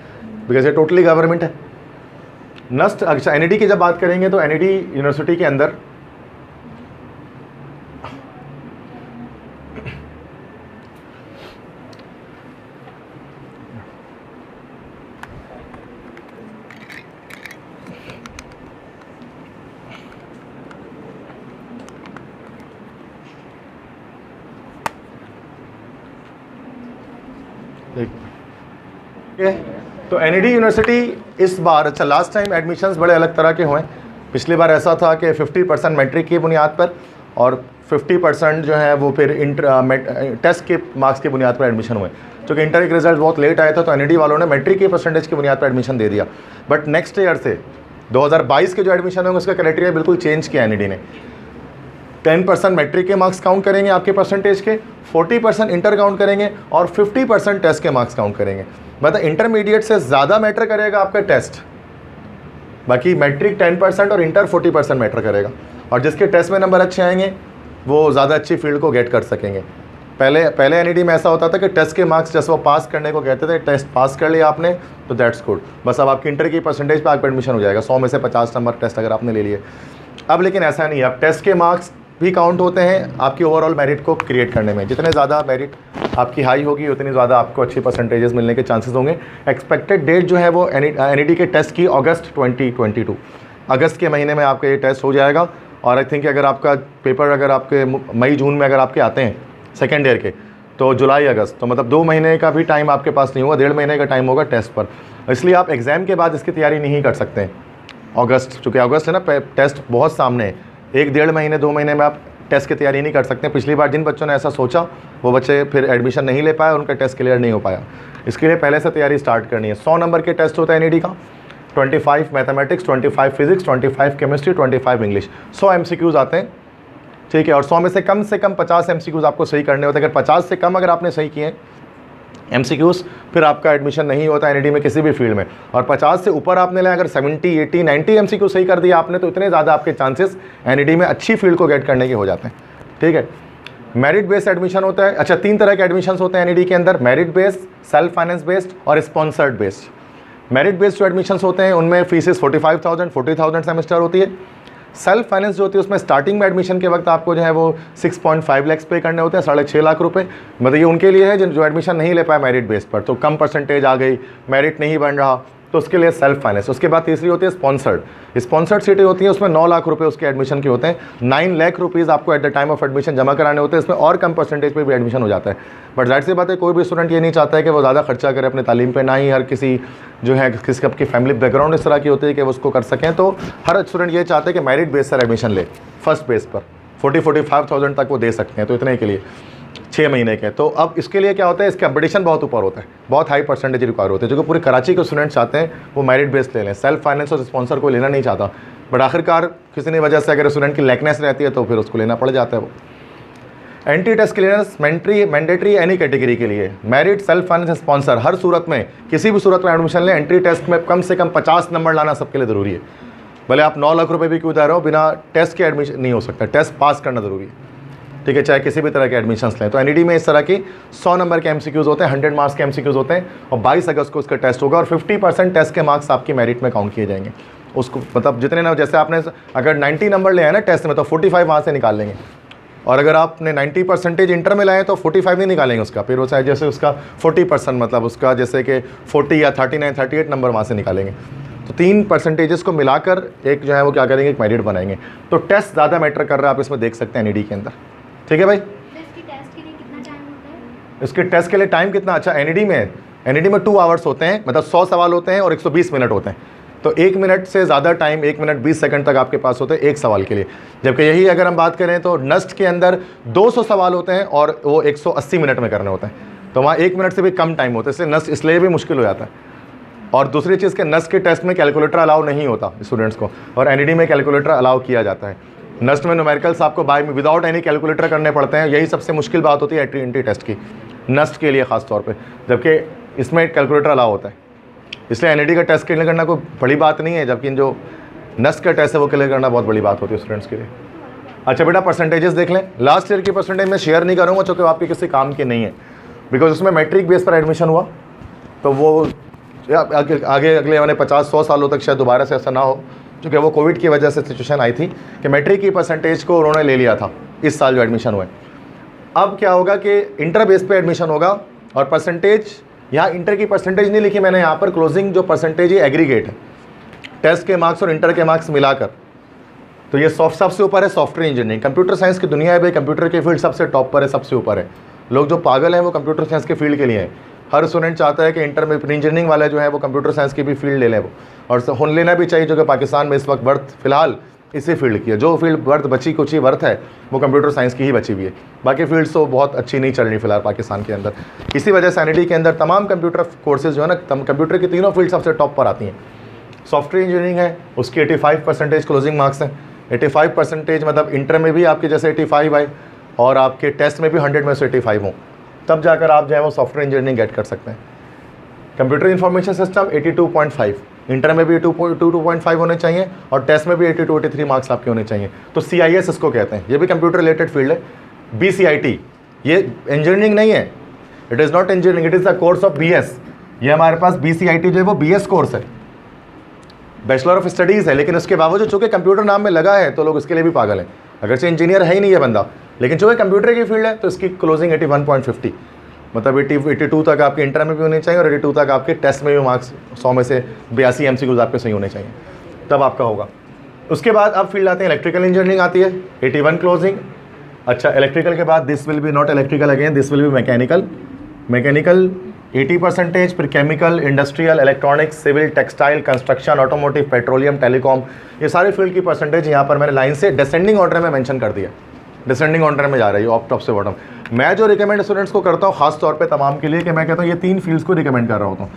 बिकॉज ये टोटली गवर्नमेंट है। नस्ट, अच्छा NED की जब बात करेंगे तो NED यूनिवर्सिटी के अंदर तो NED यूनिवर्सिटी इस बार, अच्छा लास्ट टाइम एडमिशन्स बड़े अलग तरह के हुए। पिछली बार ऐसा था कि 50% मैट्रिक की बुनियाद पर और 50% जो है वो फिर टेस्ट के मार्क्स की बुनियाद पर एडमिशन हुए। क्योंकि इंटर के रिजल्ट बहुत लेट आए थे तो NED वालों ने मैट्रिक के परसेंटेज की बुनियाद पर एडमिशन दे दिया। बट नेक्स्ट ईयर से 2022 के जो एडमिशन होंगे उसका क्राइटेरिया बिल्कुल चेंज किया NED ने। 10% मैट्रिक के मार्क्स काउंट करेंगे आपके परसेंटेज के, 40% इंटर काउंट करेंगे और 50% टेस्ट के मार्क्स काउंट करेंगे। मतलब इंटरमीडिएट से ज़्यादा मैटर करेगा आपका टेस्ट, बाकी मैट्रिक 10% और इंटर 40% मैटर करेगा। और जिसके टेस्ट में नंबर अच्छे आएंगे वो ज़्यादा अच्छी फील्ड को गेट कर सकेंगे। पहले NED में ऐसा होता था कि टेस्ट के मार्क्स जैसे वो पास करने को कहते थे, टेस्ट पास कर लिया आपने तो दैट्स गुड, बस अब आपकी इंटर की परसेंटेज पे आपका एडमिशन हो जाएगा, 100 में से 50 नंबर टेस्ट अगर आपने ले लिए। अब लेकिन ऐसा नहीं है, अब टेस्ट के मार्क्स भी काउंट होते हैं आपकी ओवरऑल मेरिट को क्रिएट करने में। जितने ज़्यादा मेरिट आपकी हाई होगी उतनी ज़्यादा आपको अच्छी परसेंटेजेस मिलने के चांसेस होंगे। एक्सपेक्टेड डेट जो है वो NED के टेस्ट की अगस्त 2022, अगस्त के महीने में आपका ये टेस्ट हो जाएगा। और आई थिंक अगर आपका पेपर अगर आपके मई जून में अगर आपके आते हैं सेकेंड ईयर के तो जुलाई अगस्त, तो मतलब 2 महीने का भी टाइम आपके पास नहीं होगा, 1.5 महीने का टाइम होगा टेस्ट पर। इसलिए आप एग्ज़ाम के बाद इसकी तैयारी नहीं कर सकते हैं अगस्त, चूँकि अगस्त है ना, टेस्ट बहुत सामने है, 1-1.5 महीने 2 महीने में आप टेस्ट की तैयारी नहीं कर सकते। पिछली बार जिन बच्चों ने ऐसा सोचा वो बच्चे फिर एडमिशन नहीं ले पाए, उनका टेस्ट क्लियर नहीं हो पाया। इसके लिए पहले से तैयारी स्टार्ट करनी है। 100 नंबर के टेस्ट होता है NED का, 25 mathematics, 25 physics, 25 chemistry, 25 English, 100 MCQs आते हैं, ठीक है। और 100 में से कम 50 MCQs आपको सही करने होते हैं। अगर 50 से कम अगर आपने सही किए MCQs फिर आपका एडमिशन नहीं होता NED में किसी भी फील्ड में। और 50 से ऊपर आपने लिया, अगर 70, 80, 90 MCQ सही कर दिया आपने तो इतने ज़्यादा आपके चांसेस NED में अच्छी फील्ड को गेट करने के हो जाते हैं, ठीक है। मेरिट बेस्ड एडमिशन होता है। अच्छा, 3 तरह के एडमिशन होते हैं NED के अंदर, merit based, self finance based और स्पॉन्सर्ड बेस्ड। मेरिट बेस्ड जो एडमिशन होते हैं उनमें फीसेस 45,000, 40,000 सेमेस्टर होती है। सेल्फ फाइनेंस जो होती है उसमें स्टार्टिंग में एडमिशन के वक्त आपको जो है वो 6.5 लाख पे करने होते हैं, 6.5 लाख रुपए। मतलब ये उनके लिए है जो एडमिशन नहीं ले पाए मेरिट बेस पर, तो कम परसेंटेज आ गई, मेरिट नहीं बन रहा, तो उसके लिए सेल्फ फाइनेंस। उसके बाद तीसरी होती है स्पॉन्सर्ड सीटें होती हैं, उसमें 9 लाख रुपए उसके एडमिशन के होते हैं। 9 लाख रुपीज़ आपको at the time of admission जमा कराने होते हैं, इसमें और कम परसेंटेज पे भी एडमिशन हो जाता है। बट जाहिर सी बात है कोई भी स्टूडेंट ये नहीं चाहता है कि वो ज़्यादा खर्चा करे अपने तालीम पे, ना ही हर किसी जो है किसी की फैमिली बैकग्राउंड इस तरह की होती है कि वो उसको कर सकें। तो हर स्टूडेंट ये चाहते हैं कि मेरिट बेस पर एडमिशन ले, फर्स्ट बेस पर 40-45,000 तक वो दे सकते हैं, तो इतने के लिए 6 महीने के। तो अब इसके लिए क्या होता है, इसका कंपटीशन बहुत ऊपर होता है, बहुत हाई परसेंटेज रिक्वायर होते हैं, जो कि पूरे कराची के स्टूडेंट्स चाहते हैं वो मेरिट बेस्ड ले लें, सेल्फ फाइनेंस और स्पॉन्सर को लेना नहीं चाहता। बट आखिरकार किसी ने वजह से अगर स्टूडेंट की लैकनेस रहती है तो फिर उसको लेना पड़ जाता है। वो entry test clearance mandatory any category के लिए, मेरिट, सेल्फ फाइनेंस, स्पॉन्सर, हर सूरत में किसी भी सूरत में एडमिशन लें, एंट्री टेस्ट में कम से कम 50 नंबर लाना सबके लिए ज़रूरी है। भले आप 9 लाख रुपए भी क्यों दे रहे हो, बिना टेस्ट के एडमिशन नहीं हो सकता, टेस्ट पास करना ज़रूरी है, ठीक है, चाहे किसी भी तरह के एडमिशन्स लें। तो NED में इस तरह की 100 नंबर के MCQs होते हैं, 100 मार्क्स के MCQs होते हैं, और 22 अगस्त को उसका टेस्ट होगा और 50% टेस्ट के मार्क्स आपकी मेरिट में काउंट किए जाएंगे। उसको मतलब जितने ना, जैसे आपने अगर 90 नंबर ले आए ना टेस्ट में तो 45 वहाँ से निकाल लेंगे, और अगर आपने 90% इंटर में लाए तो 45 नहीं निकालेंगे उसका, फिर वो चाहे जैसे उसका 40% मतलब उसका जैसे कि 40 या 39, 38 नंबर वहाँ से निकालेंगे। तो 3 परसेंटेजेस को मिलाकर एक जो है वो क्या करेंगे, एक मेरिट बनाएंगे। तो टेस्ट ज़्यादा मैटर कर रहा है, आप इसमें देख सकते हैं NED के अंदर, ठीक है भाई। इसके टेस्ट के लिए कितना टाइम होता है? इसके टेस्ट के लिए टाइम कितना, अच्छा NED में 2 आवर्स होते हैं, मतलब 100 सवाल होते हैं और 120 मिनट होते हैं। तो 1 मिनट से ज़्यादा टाइम, 1 मिनट 20 सेकंड तक आपके पास होते हैं एक सवाल के लिए। जबकि यही अगर हम बात करें तो नस्ट के अंदर 200 सवाल होते हैं और वो 180 मिनट में करने होते हैं, तो वहाँ 1 मिनट से भी कम टाइम होता है, इसलिए नस्ट इसलिए भी मुश्किल हो जाता है। और दूसरी चीज़ के नस्ट के टेस्ट में कैलकुलेटर अलाउ नहीं होता स्टूडेंट्स को, और NED में कैलकुलेटर अलाउ किया जाता है। नस्ट में न्यूमेरिकल्स आपको बाय में विदाउट एनी कैलकुलेटर करने पड़ते हैं, यही सबसे मुश्किल बात होती है एंट्री टेस्ट की। नस्ट के लिए ख़ास तौर पे, जबकि इसमें कैलकुलेटर अलाउ होता है। इसलिए एनईडी का टेस्ट क्लियर करना कोई बड़ी बात नहीं है, जबकि जो नस्ट का टेस्ट है वो क्लियर करना बहुत बड़ी बात होती है स्टूडेंट्स के लिए। अच्छा बेटा, परसेंटेजेस देख लें। लास्ट ईयर की परसेंटेज मैं शेयर नहीं करूँगा क्योंकि आपके किसी काम की नहीं है, बिकॉज उसमें मैट्रिक बेस पर एडमिशन हुआ, तो वो आगे अगले मैंने 50-100 सालों तक शायद दोबारा से ऐसा ना हो, क्योंकि वो कोविड की वजह से सिचुएशन आई थी कि मैट्रिक की परसेंटेज को उन्होंने ले लिया था इस साल जो एडमिशन हुए। अब क्या होगा कि इंटर बेस पे एडमिशन होगा और परसेंटेज, यहाँ इंटर की परसेंटेज नहीं लिखी मैंने यहाँ पर, क्लोजिंग जो परसेंटेज है एग्रीगेट है, टेस्ट के मार्क्स और इंटर के मार्क्स मिलाकर। तो ये सबसे ऊपर है सॉफ्टवेयर इंजीनियरिंग। कंप्यूटर साइंस की दुनिया है भाई, कंप्यूटर के फील्ड सबसे टॉप पर है, सबसे ऊपर है। लोग जो पागल हैं वो कंप्यूटर साइंस के फील्ड के लिए हैं। हर स्टूडेंट चाहता है कि इंटर में इंजीनियरिंग वाले जो है वो कंप्यूटर साइंस की भी फील्ड ले लें वो, और लेना भी चाहिए, जो कि पाकिस्तान में इस वक्त वर्थ फिलहाल इसी फील्ड की है। जो फील्ड वर्थ बची कुछ ही वर्थ है वो कंप्यूटर साइंस की ही बची हुई है, बाकी फील्ड्स तो बहुत अच्छी नहीं चल रही फिलहाल पाकिस्तान के अंदर। इसी वजह से एनईडी के अंदर तमाम कंप्यूटर कोर्सेज जो है ना, कंप्यूटर की तीनों फील्ड सबसे टॉप पर आती हैं। सॉफ्टवेयर इंजीनियरिंग है, उसकी 85% क्लोजिंग मार्क्स हैं। 85% मतलब इंटर में भी आपके जैसे 85 आए और आपके टेस्ट में भी 100 में से 85 हों, तब जाकर आप जो है वो सॉफ्टवेयर इंजीनियरिंग गेट कर सकते हैं। कंप्यूटर इंफॉर्मेशन सिस्टम 82.5, इंटर में भी 82.5 होने चाहिए और टेस्ट में भी 82-83 मार्क्स आपके होने चाहिए। तो CIS इसको कहते हैं, ये भी कंप्यूटर रिलेटेड फील्ड है। BCIT ये इंजीनियरिंग नहीं है, it is not engineering, it is the course of BS। ये हमारे पास BCIT जो है वो BS कोर्स है, बैचलर ऑफ स्टडीज़ है, लेकिन उसके बावजूद चूँकि कंप्यूटर नाम में लगा है तो लोग इसके लिए भी पागल हैं, अगरचे इंजीनियर है ही नहीं ये बंदा, लेकिन चूँकि कंप्यूटर की फील्ड है तो इसकी क्लोजिंग 81.50, मतलब 82 तक आपके इंटर में भी होने चाहिए और 82 तक आपके टेस्ट में भी मार्क्स 100 में से 82 MCQs आपके सही होने चाहिए, तब आपका होगा। उसके बाद अब फील्ड आते हैं, इलेक्ट्रिकल इंजीनियरिंग आती है, 81 क्लोजिंग। अच्छा, इलेक्ट्रिकल के बाद this will be not electrical again, this will be mechanical. Mechanical 80%, फिर chemical, industrial, electronics, civil, textile, construction, automotive, petroleum, telecom, ये सारे फील्ड की परसेंटेज यहाँ पर मैंने लाइन से डिसेंडिंग ऑर्डर में मेंशन कर दिया, डिसेंडिंग ऑर्डर में जा रही है, टॉप से बॉटम। मैं जो रिकमेंड स्टूडेंट्स को करता हूँ खास तौर पे तमाम के लिए, कि मैं कहता हूँ ये 3 फील्ड्स को रिकमेंड कर रहा होता हूँ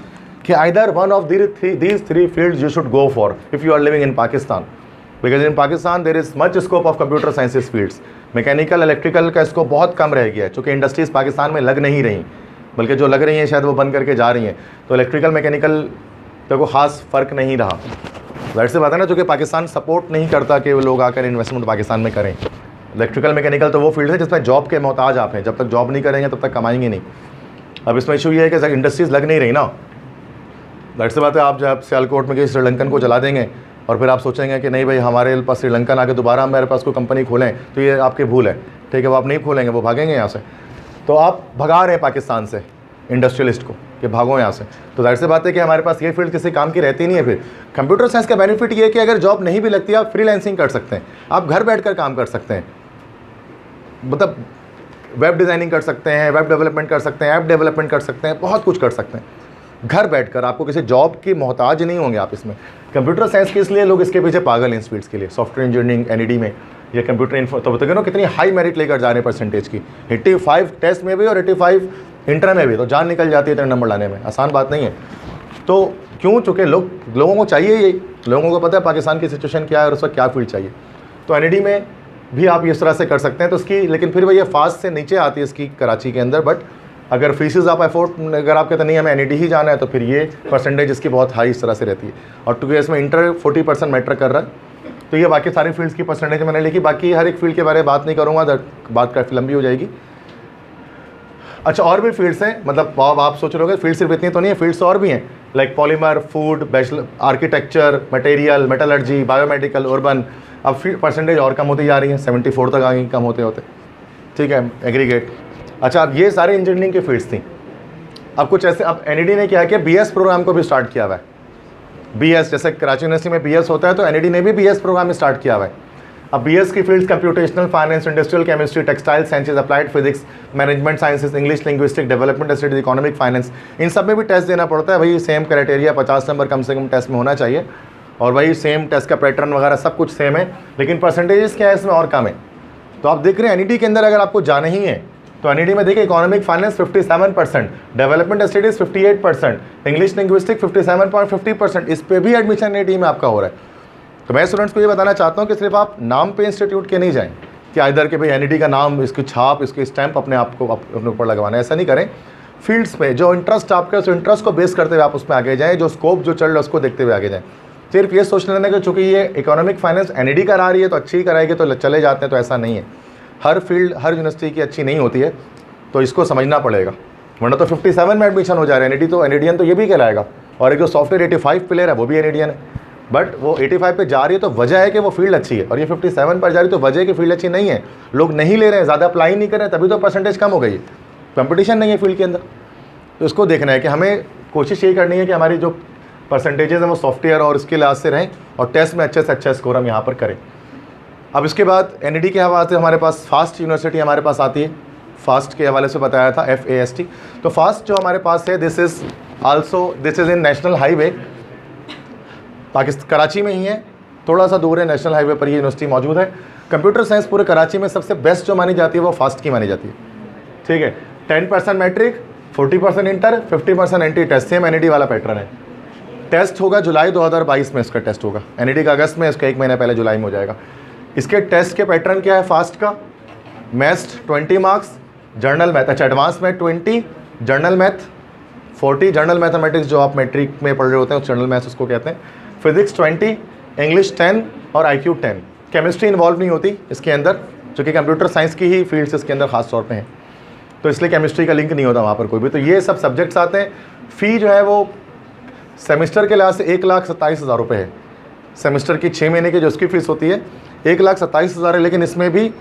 कि either one of these 3 fields you should go for if you are living in Pakistan, because in Pakistan there is much scope of computer sciences fields. Mechanical, electrical का स्कोप बहुत कम रह गया है, चूँकि इंडस्ट्रीज़ पाकिस्तान में लग नहीं रही, बल्कि जो लग रही हैं शायद वो बंद करके जा रही हैं, तो इलेक्ट्रिकल मैकेनिकल तो कोई ख़ास फ़र्क नहीं रहा। जाहिर सी बात है ना, चूँकि पाकिस्तान सपोर्ट नहीं करता कि वो लोग आकर इन्वेस्टमेंट पाकिस्तान में करें। इलेक्ट्रिकल मैकेनिकल तो वो फील्ड है जिसमें जॉब के मोहताज आप हैं, जब तक जॉब नहीं करेंगे तब तक कमाएंगे नहीं। अब इसमें इशू ये है कि इंडस्ट्रीज़ लग नहीं रही ना, जाहिर सी बात है, आप जब सियालकोट में किसी श्रीलंकन को जला देंगे और फिर आप सोचेंगे कि नहीं भाई हमारे पास श्रीलंकन आके दोबारा मेरे पास कोई कंपनी खोलें, तो ये आपकी भूल है, ठीक है, वो आप नहीं खोलेंगे, वो भागेंगे यहाँ से। तो आप भगा रहे हैं पाकिस्तान से इंडस्ट्रियलिस्ट को कि भागो यहाँ से, तो जाहिर सी बात है कि हमारे पास ये फील्ड किसी काम की रहती नहीं है। फिर कंप्यूटर साइंस का बेनिफिट ये है कि अगर जॉब नहीं भी लगती आप फ्रीलांसिंग कर सकते हैं, आप घर बैठकर काम कर सकते हैं, मतलब वेब डिज़ाइनिंग कर सकते हैं, वेब डेवलपमेंट कर सकते हैं, ऐप डेवलपमेंट कर सकते हैं, बहुत कुछ कर सकते हैं घर बैठकर, आपको किसी जॉब की मोहताज नहीं होंगे आप इसमें। कंप्यूटर साइंस के इसलिए लोग इसके पीछे पागल हैं इस फील्ड्स के लिए, सॉफ्टवेयर इंजीनियरिंग एनईडी में या कंप्यूटर इन्फो, तो बताइए ना कितनी हाई मेरिट लेकर जा रहे हैं परसेंटेज की, 85 टेस्ट में भी और 85 इंटर में भी, तो जान निकल जाती है इतने नंबर लाने में, आसान बात नहीं है। तो क्यों, चूँकि लोगों को चाहिए यही, लोगों को पता है पाकिस्तान की सिचुएशन क्या है और उस वक्त क्या फील्ड चाहिए, तो एनईडी में भी आप इस तरह से कर सकते हैं। तो उसकी लेकिन फिर वही फास्ट से नीचे आती है इसकी कराची के अंदर, बट अगर फीसेस आप अफोर्ड, अगर आप कहते नहीं हमें एनईडी ही जाना है, तो फिर ये परसेंटेज इसकी बहुत हाई इस तरह से रहती है। और क्योंकि इसमें इंटर 40% मैटर कर रहा है, तो ये बाकी सारी फील्ड्स की परसेंटेज मैंने लिखी, बाकी हर एक फील्ड के बारे में बात नहीं करूँगा, बात काफ़ी लंबी हो जाएगी। अच्छा, और भी फील्ड्स हैं, मतलब आप सोच रहे हो फील्ड सिर्फ इतनी तो नहीं है, फील्ड्स और भी हैं, like polymer, food, bachelor, architecture, material, metallurgy, biomedical, urban. अब परसेंटेज और कम होती जा रही है, 74 तक आ गई कम होते होते, ठीक है, एग्रीगेट। अच्छा, अब ये सारे इंजीनियरिंग की फील्ड्स थी। अब कुछ ऐसे, अब एनईडी ने क्या किया, BS प्रोग्राम को भी स्टार्ट किया हुआ है। BS जैसे कराची यूनिवर्सिटी में BS होता है, तो एनईडी ने भी BS प्रोग्राम स्टार्ट किया हुआ है। अब BS की fields computational finance, industrial chemistry, textile sciences, applied physics, management sciences, English, linguistic, development studies, economic finance, इन सब में भी टेस्ट देना पड़ता है। वही सेम क्राइटेरिया 50 नंबर कम से कम टेस्ट में होना चाहिए, और वही सेम टेस्ट का पैटर्न वगैरह सब कुछ सेम है, लेकिन परसेंटेजेस क्या है इसमें और कम है। तो आप देख रहे हैं एनईडी के अंदर अगर आपको जाना ही है तो एनईडी में देखिए economic finance 57%, development studies 58%, English linguistic 57.50%, इस पे भी एडमिशन एनईडी में आपका हो रहा है। तो मैं स्टूडेंट्स को ये बताना चाहता हूँ कि सिर्फ आप नाम पे इंस्टीट्यूट के नहीं जाएं, कि इधर के भाई एनईडी का नाम, इसकी छाप, इसकी स्टैंप अपने आप को अपने ऊपर लगवाना है, ऐसा नहीं करें। फील्ड्स में जो इंटरेस्ट आपका, उस इंटरेस्ट को बेस करते हुए आप उसमें आगे जाएँ, जो स्कोप जो चल रहा है उसको देखते हुए आगे जाएँ। सिर्फ ये सोच लेना कि चूँकि ये इकोनॉमिक फाइनेंस एनईडी करा रही है तो अच्छी ही कराएगी तो चले जाते हैं, तो ऐसा नहीं है। हर फील्ड हर यूनिवर्सिटी की अच्छी नहीं होती है, तो इसको समझना पड़ेगा। वरना तो 57 में एडमिशन हो जा रहा है, एनईडी तो एनईडियन तो ये भी कहलाएगा। और एक जो सॉफ्टवेयर 85 प्लेयर है वो भी एनईडियन है, बट वो 85 पे जा रही है तो वजह है कि वो फील्ड अच्छी है, और ये 57 पर जा रही है तो वजह है कि फील्ड अच्छी नहीं है। लोग नहीं ले रहे हैं, ज़्यादा अप्लाई नहीं कर रहे हैं, तभी तो परसेंटेज कम हो गई है। कंपटीशन नहीं है फील्ड के अंदर, तो इसको देखना है कि हमें कोशिश यही करनी है कि हमारी जो परसेंटेजेस हैं वो सॉफ्टवेयर और इसके लिहाज से रहें, और टेस्ट में अच्छे से अच्छा स्कोर हम यहाँ पर करें। अब इसके बाद एनईडी के हवाले से हमारे पास फास्ट यूनिवर्सिटी हमारे पास आती है। फास्ट के हवाले से बताया था FAST। तो फास्ट जो हमारे पास है, this is in national highway, Pakistan Karachi में ही है, थोड़ा सा दूर है, नेशनल हाईवे पर ये यूनिवर्सिटी मौजूद है। कंप्यूटर साइंस पूरे कराची में सबसे बेस्ट जो मानी जाती है वो फास्ट की मानी जाती है, ठीक है। 10% matric, 40% inter, 50% entry test, same NED वाला पैटर्न है। टेस्ट होगा जुलाई 2022 में, इसका टेस्ट होगा। एनईडी का अगस्त में, इसका 1 महीना पहले जुलाई में हो जाएगा। इसके टेस्ट के पैटर्न क्या है फास्ट का? मैथ्स 20 मार्क्स, जर्नल मैथ, अच्छा advance math 20, journal math 40, journal mathematics जो आप मैट्रिक में पढ़ रहे होते हैं जर्नल मैथ्स उसको कहते हैं, फिजिक्स 20, इंग्लिश 10 और IQ 10। केमिस्ट्री इन्वॉल्व नहीं होती इसके अंदर, जो कि कंप्यूटर साइंस की ही फील्ड्स इसके अंदर खास तौर पे हैं, तो इसलिए केमिस्ट्री का लिंक नहीं होता वहाँ पर कोई भी। तो ये सब सब्जेक्ट्स आते हैं। फ़ी जो है वो सेमिस्टर के लिहाज से 1,27,000 रुपये है। सेमिस्टर की 6 महीने की जो उसकी फ़ीस होती है 1,27,000 है, लेकिन इसमें भी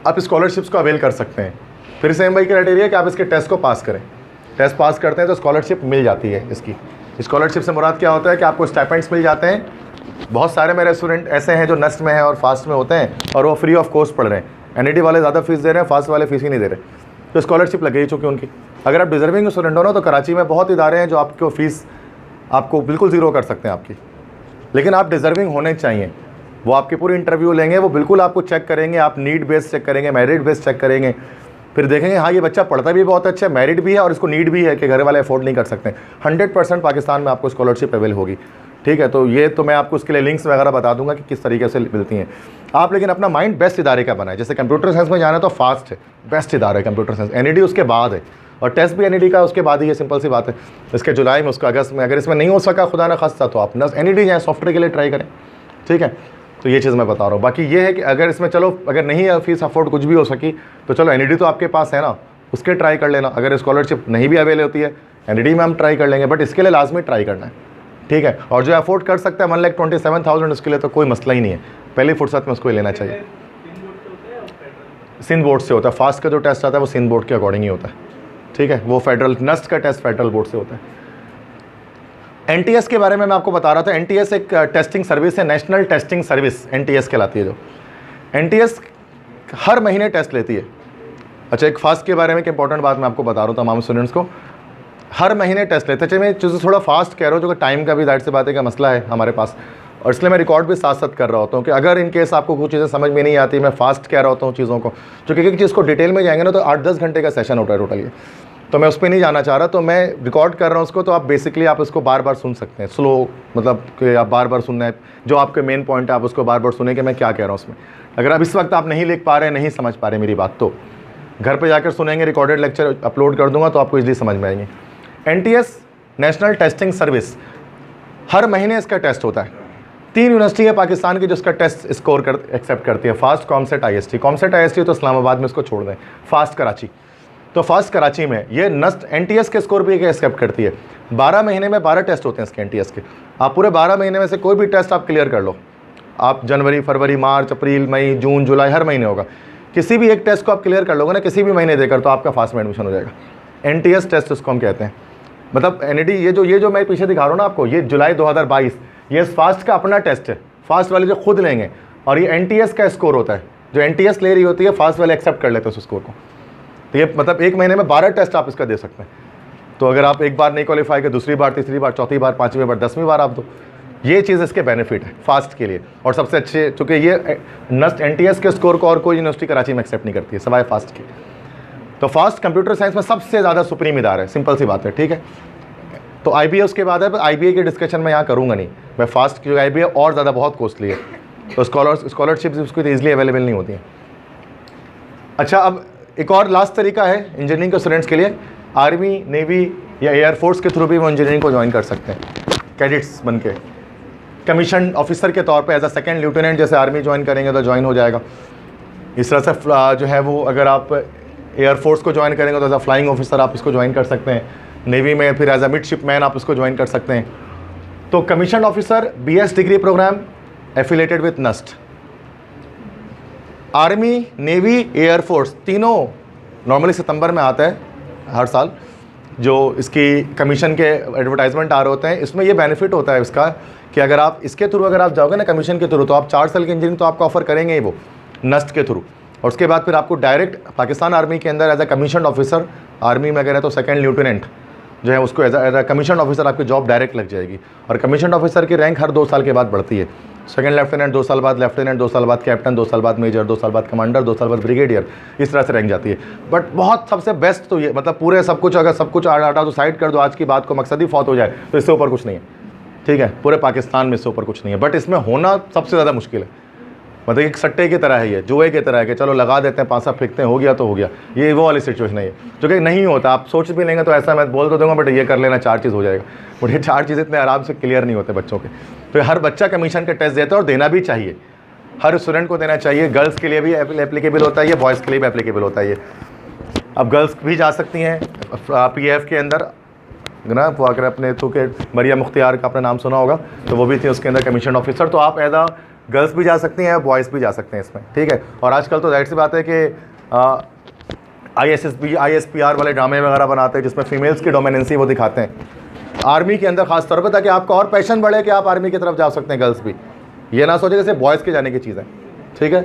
आप स्कॉलरशिप्स को अवेल कर सकते हैं। फिर से वही क्राइटेरिया कि आप इसके टेस्ट को पास करें। टेस्ट पास करते हैं तो स्कॉलरशिप मिल जाती है। इसकी स्कॉलरशिप से मुराद क्या होता है कि आपको स्टाइपेंड्स मिल जाते हैं। बहुत सारे मेरे स्टूडेंट ऐसे हैं जो नस्ट में हैं और फास्ट में होते हैं, और वो फ्री ऑफ कॉस्ट पढ़ रहे हैं। एनईडी वाले ज़्यादा फीस दे रहे हैं, फास्ट वाले फीस ही नहीं दे रहे, तो स्कॉलरशिप लगे ही चूँकि उनकी। अगर आप डिजर्विंग स्टूडेंट हो ना, तो कराची में बहुत इदारे हैं जो आपको फ़ीस आपको बिल्कुल ज़ीरो कर सकते हैं आपकी, लेकिन आप डिजर्विंग होने चाहिए। वो आपकी पूरी इंटरव्यू लेंगे, वो बिल्कुल आपको चेक करेंगे, आप नीड बेस चेक करेंगे, मेरिट बेस चेक करेंगे, फिर देखेंगे हाँ ये बच्चा पढ़ता भी बहुत अच्छा है, मेरिट भी है और इसको नीड भी है कि घर वाले अफोर्ड नहीं कर सकते। 100% पाकिस्तान में आपको स्कॉलरशिप अवेल होगी, ठीक है। तो ये तो मैं आपको उसके लिए लिंक्स वगैरह बता दूंगा कि किस तरीके से मिलती हैं। आप लेकिन अपना माइंड बेस्ट इदारे का बनाए। जैसे कंप्यूटर साइंस में जाना है तो फास्ट है, बेस्ट इदारा है कंप्यूटर साइंस। एनईडी उसके बाद है, और टेस्ट भी एनईडी का उसके बाद ही है, सिंपल सी बात है। इसके जुलाई में, उसका अगस्त में। अगर इसमें नहीं हो सका खुदा ना खास्ता, तो आप एनईडी जाएँ, सॉफ्टवेयर के लिए ट्राई करें, ठीक है। तो ये चीज़ मैं बता रहा हूँ। बाकी ये है कि अगर इसमें चलो अगर नहीं फीस अफोर्ड कुछ भी हो सकी, तो चलो एनईडी तो आपके पास है ना, उसके ट्राई कर लेना। अगर स्कॉलरशिप नहीं भी अवेल होती है, एनईडी में हम ट्राई कर लेंगे, बट इसके लिए लाजमी ट्राई करना है, ठीक है। और जो अफोर्ड कर सकता है 1,27,000, उसके लिए तो कोई मसला ही नहीं है, पहली फुर्सत में उसको लेना चाहिए। सिंध बोर्ड से होता है फास्ट का जो टेस्ट आता है, वो सिंध बोर्ड के अकॉर्डिंग ही होता है, ठीक है। वो फेडरल नस्ट का टेस्ट फेडरल बोर्ड से होता है। NTS के बारे में मैं आपको बता रहा था। NTS एक टेस्टिंग सर्विस है, नेशनल टेस्टिंग सर्विस NTS कहलाती है। जो NTS हर महीने टेस्ट लेती है। अच्छा, एक फास्ट के बारे में एक इंपॉर्टेंट बात मैं आपको बता रहा हूँ तमाम स्टूडेंट्स को, हर महीने टेस्ट लेते हैं। चाहे मैं चीज़ें थोड़ा फास्ट कह रहा हूँ, जो कि टाइम का भी जाहिर सी बात है का मसला है हमारे पास, और इसलिए मैं रिकॉर्ड भी साथ साथ कर रहा होता हूँ कि अगर इन केस आपको कुछ चीज़ें समझ में नहीं आती, मैं फास्ट कह रहा होता हूँ चीज़ों को, क्योंकि एक चीज़ को डिटेल में जाएंगे ना तो 8-10 घंटे का सेशन होता है टोटल ये, तो मैं उस पर नहीं जाना चाह रहा। तो मैं रिकॉर्ड कर रहा हूँ उसको, तो आप बेसिकली आप उसको बार बार सुन सकते हैं, स्लो मतलब कि आप बार बार सुनना है, जो आपके मेन पॉइंट है आप उसको बार बार सुने कि मैं क्या कह रहा हूँ उसमें। अगर अब इस वक्त आप नहीं लिख पा रहे, नहीं समझ पा रहे मेरी बात, तो घर पे जाकर सुनेंगे, रिकॉर्डेड लेक्चर अपलोड कर दूंगा तो आपको इजीली समझ में आएंगे। NTS नेशनल टेस्टिंग सर्विस, हर महीने इसका टेस्ट होता है। 3 यूनिवर्सिटी है पाकिस्तान की जो इसका टेस्ट स्कोर एक्सेप्ट करती है, fast, COMSATS, IST। COMSATS IST तो इस्लामाबाद में इसको छोड़ दें, फास्ट कराची। तो फास्ट कराची में ये नस्ट NTS के स्कोर भी एक्सेप्ट करती है। 12 महीने में 12 टेस्ट होते हैं इसके NTS के। आप पूरे 12 महीने में से कोई भी टेस्ट आप क्लियर कर लो, आप जनवरी, फरवरी, मार्च, अप्रैल, मई, जून, जुलाई, हर महीने होगा। किसी भी एक टेस्ट को आप क्लियर कर लोगे ना, किसी भी महीने देकर, तो आपका फास्ट में एडमिशन हो जाएगा। NTS टेस्ट उसको हम कहते हैं। मतलब NED ये जो मैं पीछे दिखा रहा हूँ ना आपको, ये जुलाई 2022, ये फास्ट का अपना टेस्ट है, फास्ट वाले जो खुद लेंगे, और ये NTS का स्कोर होता है। जो NTS ले रही होती है, फास्ट वाले एक्सेप्ट कर लेते हैं उस स्कोर को। तो ये मतलब एक महीने में 12 टेस्ट आप इसका दे सकते हैं। तो अगर आप एक बार नहीं क्वालिफाई कर, दूसरी बार, तीसरी बार, चौथी बार, 5वीं बार, 10वीं बार आप दो, ये चीज़ इसके बेनिफिट है फास्ट के लिए। और सबसे अच्छे, चूँकि ये नस्ट NTS के स्कोर को और कोई यूनिवर्सिटी कराची में एक्सेप्ट नहीं करती है सवाए फास्ट की। तो फास्ट कंप्यूटर साइंस में सबसे ज़्यादा सुप्रीम इदारा है, सिंपल सी बात है, ठीक है। तो IBA उसके बाद है, पर IBA की डिस्कशन मैं यहाँ करूँगा नहीं। मैं फास्ट की जो IBA और ज़्यादा बहुत कॉस्टली है, तो स्कॉलरशिप उसको तो ईजिली अवेलेबल नहीं होती है, अच्छा, अब एक और लास्ट तरीका है इंजीनियरिंग के स्टूडेंट्स के लिए, आर्मी, नेवी या एयरफोर्स के थ्रू भी वो इंजीनियरिंग को ज्वाइन कर सकते हैं कैडेट्स बन के, कमीशन ऑफिसर के तौर पे एज अ सेकेंड लेफ्टिनेंट, जैसे आर्मी ज्वाइन करेंगे तो ज्वाइन हो जाएगा। इस तरह से जो है वो अगर आप एयरफोर्स को ज्वाइन करेंगे तो एज अ फ्लाइंग ऑफिसर आप इसको ज्वाइन कर सकते हैं, नेवी में फिर एज अ मिडशिपमैन आप इसको ज्वाइन कर सकते हैं। तो commission officer BS degree programme affiliated with NUST, army, navy, air force तीनों नॉर्मली सितंबर में आता है हर साल, जो इसकी कमीशन के एडवर्टाइजमेंट आ रहे होते हैं। इसमें ये बेनिफिट होता है इसका कि अगर आप इसके थ्रू अगर आप जाओगे ना कमीशन के थ्रू, तो आप 4 साल की इंजीनियरिंग तो आपको ऑफर करेंगे ही वो नस्ट के थ्रू, और उसके बाद फिर आपको डायरेक्ट पाकिस्तान आर्मी के अंदर as a commission officer, army में अगर है तो सेकेंड लेफ्टिनेंट जो है उसको एज अ कमीशन ऑफिसर आपकी जॉब डायरेक्ट लग जाएगी। और कमीशन ऑफिसर की रैंक हर 2 साल के बाद बढ़ती है, सेकंड लेफ्टिनेंट 2 साल बाद, लेफ्टिनेंट 2 साल बाद, कैप्टन 2 साल बाद, मेजर 2 साल बाद, कमांडर 2 साल बाद, ब्रिगेडियर, इस तरह से रैंक जाती है। बट बहुत सबसे बेस्ट तो ये, मतलब पूरे सब कुछ अगर सब कुछ आटा तो साइड कर दो, आज की बात को मकसद ही फौत हो जाए तो इससे ऊपर कुछ नहीं है, ठीक है, पूरे पाकिस्तान में इससे ऊपर कुछ नहीं है। बट इसमें होना सबसे ज़्यादा मुश्किल है, मतलब एक सट्टे की तरह है, ये जुए की तरह है कि चलो लगा देते हैं, पासा फेंकते हैं, हो गया तो हो गया, ये वो वाली सिचुएशन है ये, जो कि नहीं होता। आप सोच भी लेंगे तो ऐसा मैं बोल तो दूंगा बट ये कर लेना 4 चीज़ हो जाएगा, बट ये 4 चीज़ इतने आराम से क्लियर नहीं होते बच्चों के। तो हर बच्चा कमीशन का टेस्ट देता है और देना भी चाहिए, हर स्टूडेंट को देना चाहिए। गर्ल्स के लिए भी एप्लीकेबल होता है ये, बॉयज़ के लिए भी एप्लीकेबल होता है ये। अब गर्ल्स भी जा सकती हैं PF के अंदर ना, वो अगर अपने तो के मरिया मुख्तियार का आपने नाम सुना होगा, तो वो भी थी उसके अंदर कमीशन ऑफिसर। तो आप एज अ गर्ल्स भी जा सकती हैं, बॉयज़ भी जा सकते हैं इसमें, ठीक है। और आजकल तो जाहिर सी बात है कि ISSB ISPR वाले ड्रामे वगैरह बनाते हैं जिसमें फीमेल्स की डोमिनेंसी वो दिखाते हैं आर्मी के अंदर खास तौर पर, ताकि आपका और पैशन बढ़े कि आप आर्मी की तरफ जा सकते हैं गर्ल्स भी, ये ना सोचे जैसे बॉयज़ के जाने की चीज़ है, ठीक है।